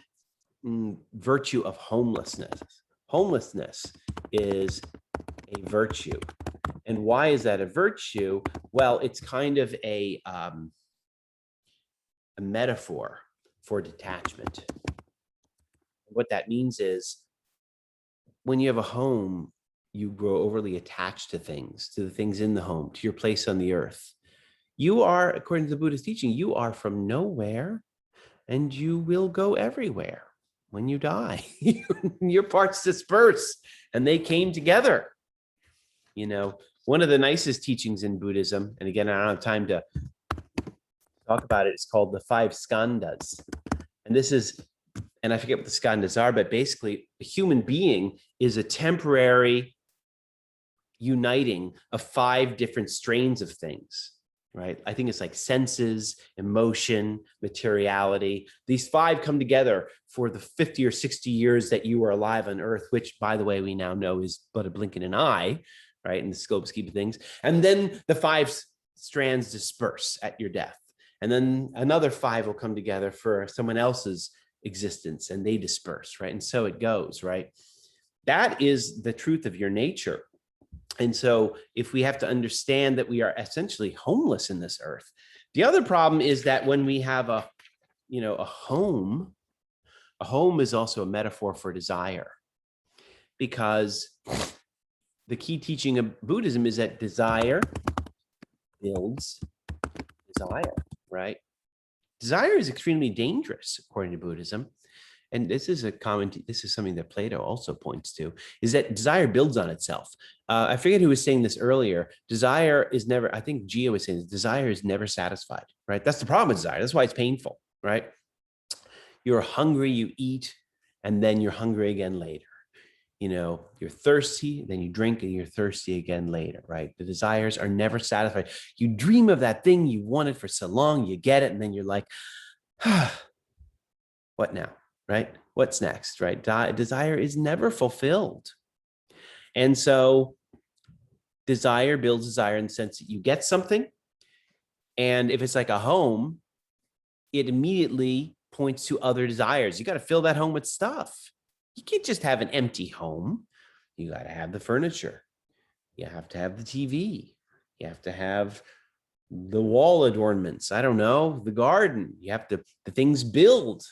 virtue of homelessness. Homelessness is a virtue. And why is that a virtue? Well, it's kind of a metaphor for detachment. What that means is when you have a home, you grow overly attached to the things in the home, to your place on the earth. You are, according to the Buddhist teaching, you are from nowhere and you will go everywhere when you die. Your parts disperse and they came together. You know, one of the nicest teachings in Buddhism, and again, I don't have time to talk about it, it's called the 5 skandhas. And this is, and I forget what the skandhas are, but basically a human being is a temporary uniting of 5 different strains of things, right? I think it's like senses, emotion, materiality. These 5 come together for the 50 or 60 years that you were alive on earth, which by the way, we now know is but a blink in an eye, right? In the scope scheme of things. And then the 5 strands disperse at your death. And then another 5 will come together for someone else's existence and they disperse, right? And so it goes, right? That is the truth of your nature. And so if we have to understand that we are essentially homeless in this earth, the other problem is that when we have a home is also a metaphor for desire, because the key teaching of Buddhism is that desire builds desire, right? Desire is extremely dangerous, according to Buddhism. And this is something that Plato also points to, is that desire builds on itself. I forget who was saying this earlier. Desire is never, I think Gia was saying this, desire is never satisfied, right? That's the problem with desire. That's why it's painful, right? You're hungry, you eat, and then you're hungry again later. You know, you're thirsty, then you drink and you're thirsty again later, right? The desires are never satisfied. You dream of that thing you wanted for so long, you get it, and then you're like, what now? Right? What's next, right? Desire is never fulfilled. And so desire builds desire in the sense that you get something. And if it's like a home, it immediately points to other desires. You got to fill that home with stuff. You can't just have an empty home. You got to have the furniture. You have to have the TV. You have to have the wall adornments. I don't know, the garden. You have to, the things build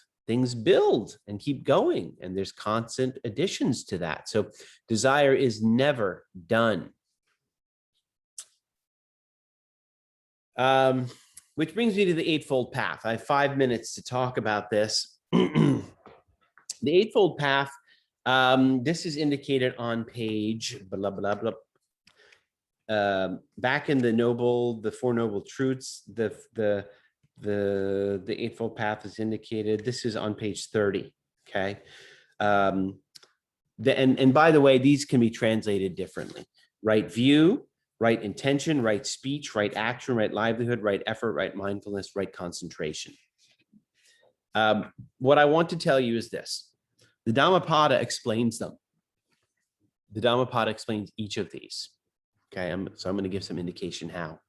and keep going. And there's constant additions to that. So desire is never done. Which brings me to the Eightfold Path. I have 5 minutes to talk about this. The Eightfold Path, this is indicated on page blah, blah, blah. Back in the Four Noble Truths, the Eightfold Path is indicated. This is on page 30. Okay. And by the way, these can be translated differently. Right view, right intention, right speech, right action, right livelihood, right effort, right mindfulness, right concentration. What I want to tell you is this. The Dhammapada explains them. The Dhammapada explains each of these. Okay, so I'm going to give some indication how.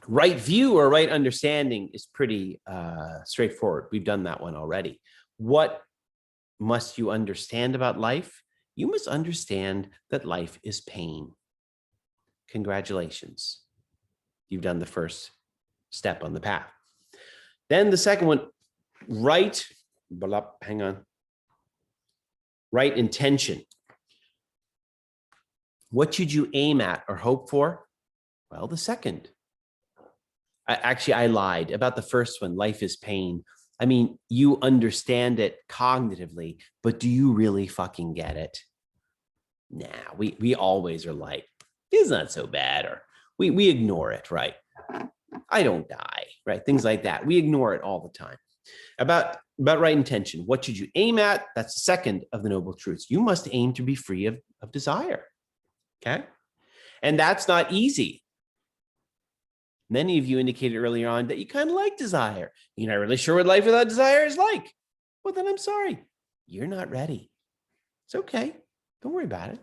Right view or right understanding is pretty straightforward. We've done that one already. What must you understand about life? You must understand that life is pain. Congratulations. You've done the first step on the path. Then the second one, right, hang on. Right intention. What should you aim at or hope for? Well, the second. I lied about the first one, life is pain. I mean, you understand it cognitively, but do you really fucking get it? Nah, we always are like, it's not so bad, or we ignore it, right? I don't die, right? Things like that. We ignore it all the time. About right intention, what should you aim at? That's the second of the Noble Truths. You must aim to be free of desire, okay? And that's not easy. Many of you indicated earlier on that you kind of like desire. You're not really sure what life without desire is like. Well, then I'm sorry. You're not ready. It's okay. Don't worry about it.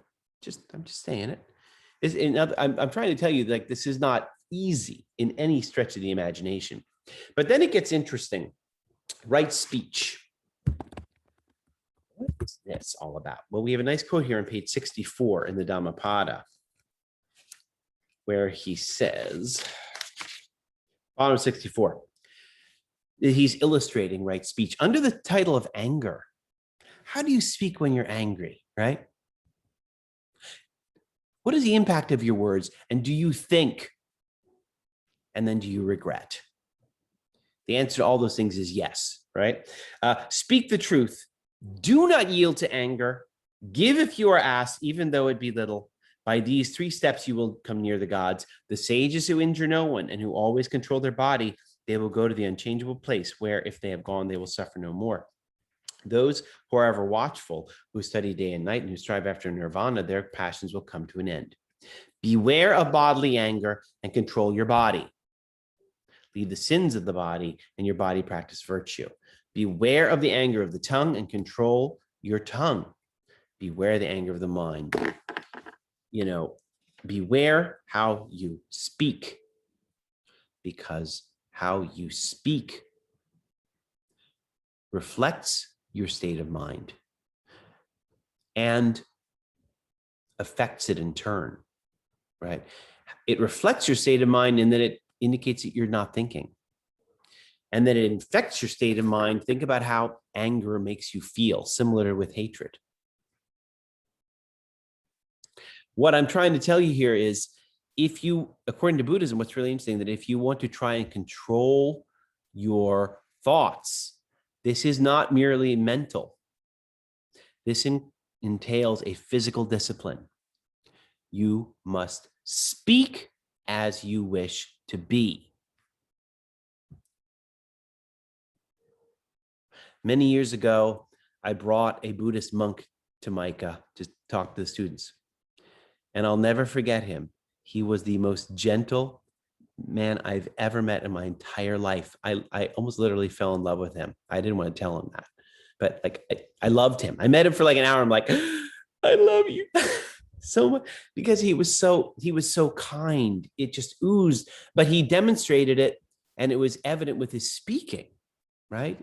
I'm just saying it. I'm trying to tell you, like, this is not easy in any stretch of the imagination. But then it gets interesting. Right speech. What is this all about? Well, we have a nice quote here on page 64 in the Dhammapada, where he says, bottom 64, he's illustrating right speech under the title of anger. How do you speak when you're angry, right? What is the impact of your words? And do you think, and then do you regret? The answer to all those things is yes, right? Speak the truth. Do not yield to anger. Give if you are asked, even though it be little. By these 3 steps, you will come near the gods. The sages who injure no one and who always control their body, they will go to the unchangeable place where, if they have gone, they will suffer no more. Those who are ever watchful, who study day and night and who strive after nirvana, their passions will come to an end. Beware of bodily anger and control your body. Leave the sins of the body, and your body practice virtue. Beware of the anger of the tongue and control your tongue. Beware the anger of the mind. Beware how you speak, because how you speak reflects your state of mind and affects it in turn, right? It reflects your state of mind in that it indicates that you're not thinking. And then it infects your state of mind. Think about how anger makes you feel, similar with hatred. What I'm trying to tell you here is, if you, according to Buddhism, what's really interesting, that if you want to try and control your thoughts, this is not merely mental. This entails a physical discipline. You must speak as you wish to be. Many years ago, I brought a Buddhist monk to MICA to talk to the students. And I'll never forget him. He was the most gentle man I've ever met in my entire life. I almost literally fell in love with him. I didn't want to tell him that, but like I loved him. I met him for like an hour. I'm like, I love you so much, because he was so kind. It just oozed, but he demonstrated it, and it was evident with his speaking, right?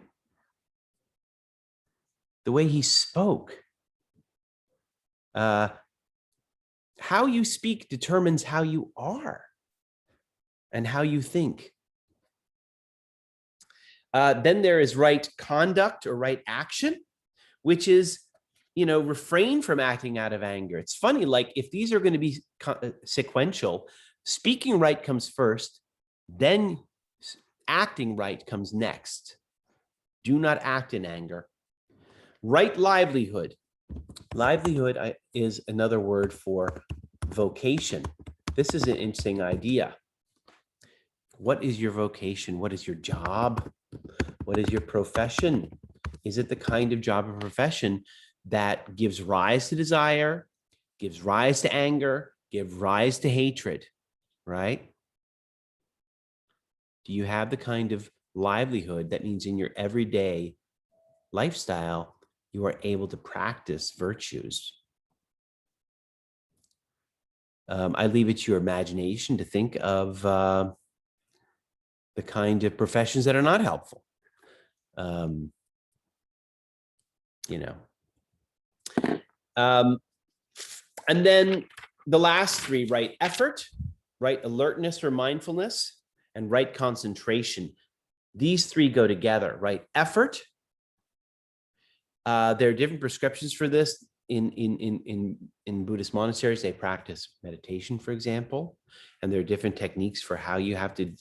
The way he spoke. How you speak determines how you are and how you think. Then there is right conduct or right action, which is, refrain from acting out of anger. It's funny, like if these are going to be sequential, speaking right comes first, then acting right comes next. Do not act in anger. Right livelihood. Livelihood is another word for vocation. This is an interesting idea. What is your vocation? What is your job? What is your profession? Is it the kind of job or profession that gives rise to desire, gives rise to anger, give rise to hatred, right? Do you have the kind of livelihood that means in your everyday lifestyle, you are able to practice virtues? I leave it to your imagination to think of the kind of professions that are not helpful. You know. And then the last three, right effort, right alertness or mindfulness, and right concentration. These three go together, right effort. There are different prescriptions for this. In Buddhist monasteries, they practice meditation, for example, and there are different techniques for how you have to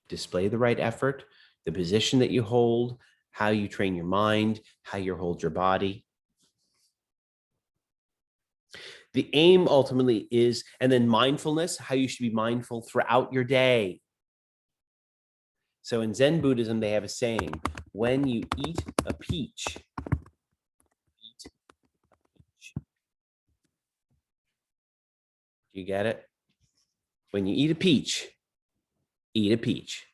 display the right effort, the position that you hold, how you train your mind, how you hold your body. The aim ultimately is, and then mindfulness, how you should be mindful throughout your day. So in Zen Buddhism, they have a saying, when you eat a peach, eat a peach. You get it? When you eat a peach, eat a peach.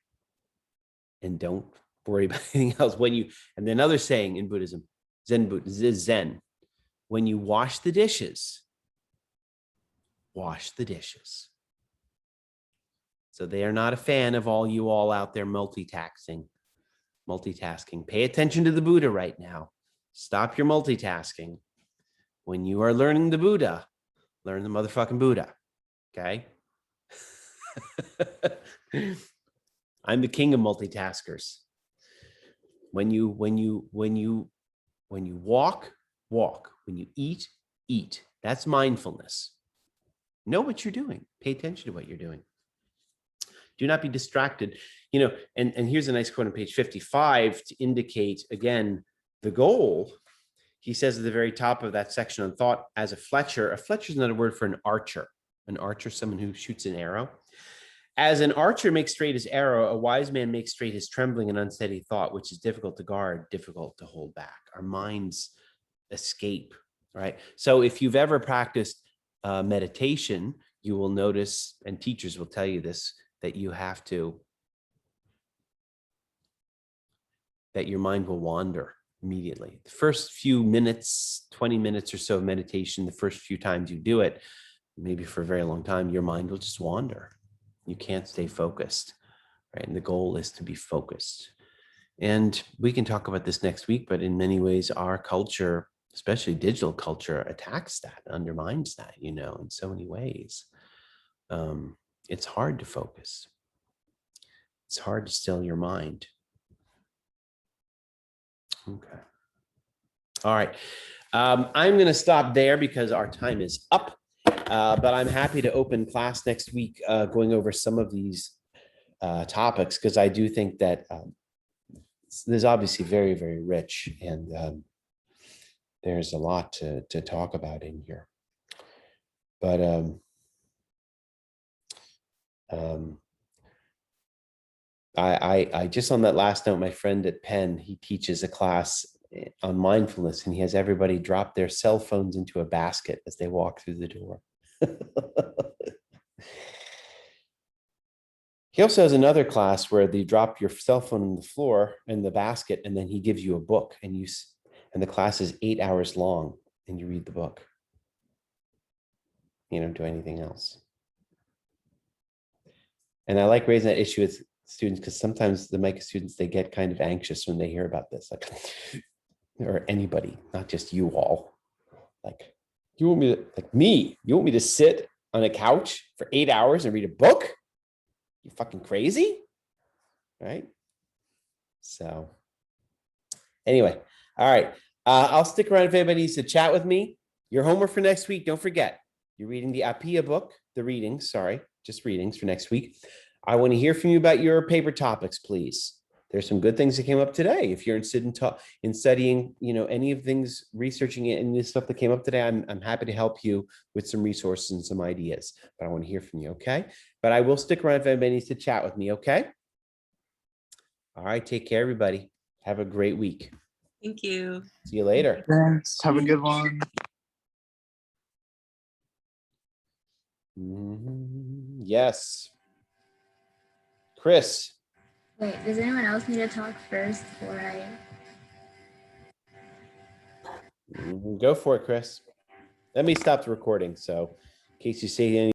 And don't worry about anything else. And then another saying in Buddhism, Zen, when you wash the dishes, wash the dishes. So they are not a fan of all you all out there multitasking. Pay attention to the Buddha right now. Stop your multitasking. When you are learning the Buddha, learn the motherfucking Buddha. Okay? I'm the king of multitaskers. When you walk, walk. When you eat, eat. That's mindfulness. Know what you're doing. Pay attention to what you're doing. Do not be distracted. You know, and here's a nice quote on page 55 to indicate, again, the goal. He says at the very top of that section on thought, as a fletcher is another word for an archer. An archer, someone who shoots an arrow. As an archer makes straight his arrow, a wise man makes straight his trembling and unsteady thought, which is difficult to guard, difficult to hold back. Our minds escape, right? So if you've ever practiced meditation, you will notice, and teachers will tell you this, that you have to, that your mind will wander immediately. The first few minutes, 20 minutes or so of meditation, the first few times you do it, maybe for a very long time, your mind will just wander. You can't stay focused, right? And the goal is to be focused. And we can talk about this next week, but in many ways, our culture, especially digital culture, attacks that, undermines that, you know, in so many ways. It's hard to focus. It's hard to still your mind. Okay. All right. I'm going to stop there because our time is up. But I'm happy to open class next week, going over some of these topics, because I do think that there's obviously very, very rich, and there's a lot to talk about in here. But I just on that last note, my friend at Penn, he teaches a class on mindfulness, and he has everybody drop their cell phones into a basket as they walk through the door. He also has another class where they drop your cell phone on the floor in the basket, and then he gives you a book, and the class is 8 hours long, and you read the book. You don't do anything else. And I like raising that issue with students, because sometimes the MICA students, they get kind of anxious when they hear about this, like, or anybody, not just you all. Like, you want me to sit on a couch for 8 hours and read a book? You fucking crazy, right? So anyway, all right. I'll stick around if anybody needs to chat with me. Your homework for next week, don't forget, you're reading the Appiah book, just readings for next week. I want to hear from you about your paper topics, please. There's some good things that came up today. If you're interested in studying, you know, any of things, researching any of the stuff that came up today, I'm happy to help you with some resources and some ideas. But I want to hear from you, okay? But I will stick around if anybody needs to chat with me, okay? All right, take care, everybody. Have a great week. Thank you. See you later. Thanks. Have a good one. Yes. Chris. Wait, does anyone else need to talk first before I? Go for it, Chris. Let me stop the recording. So in case you say any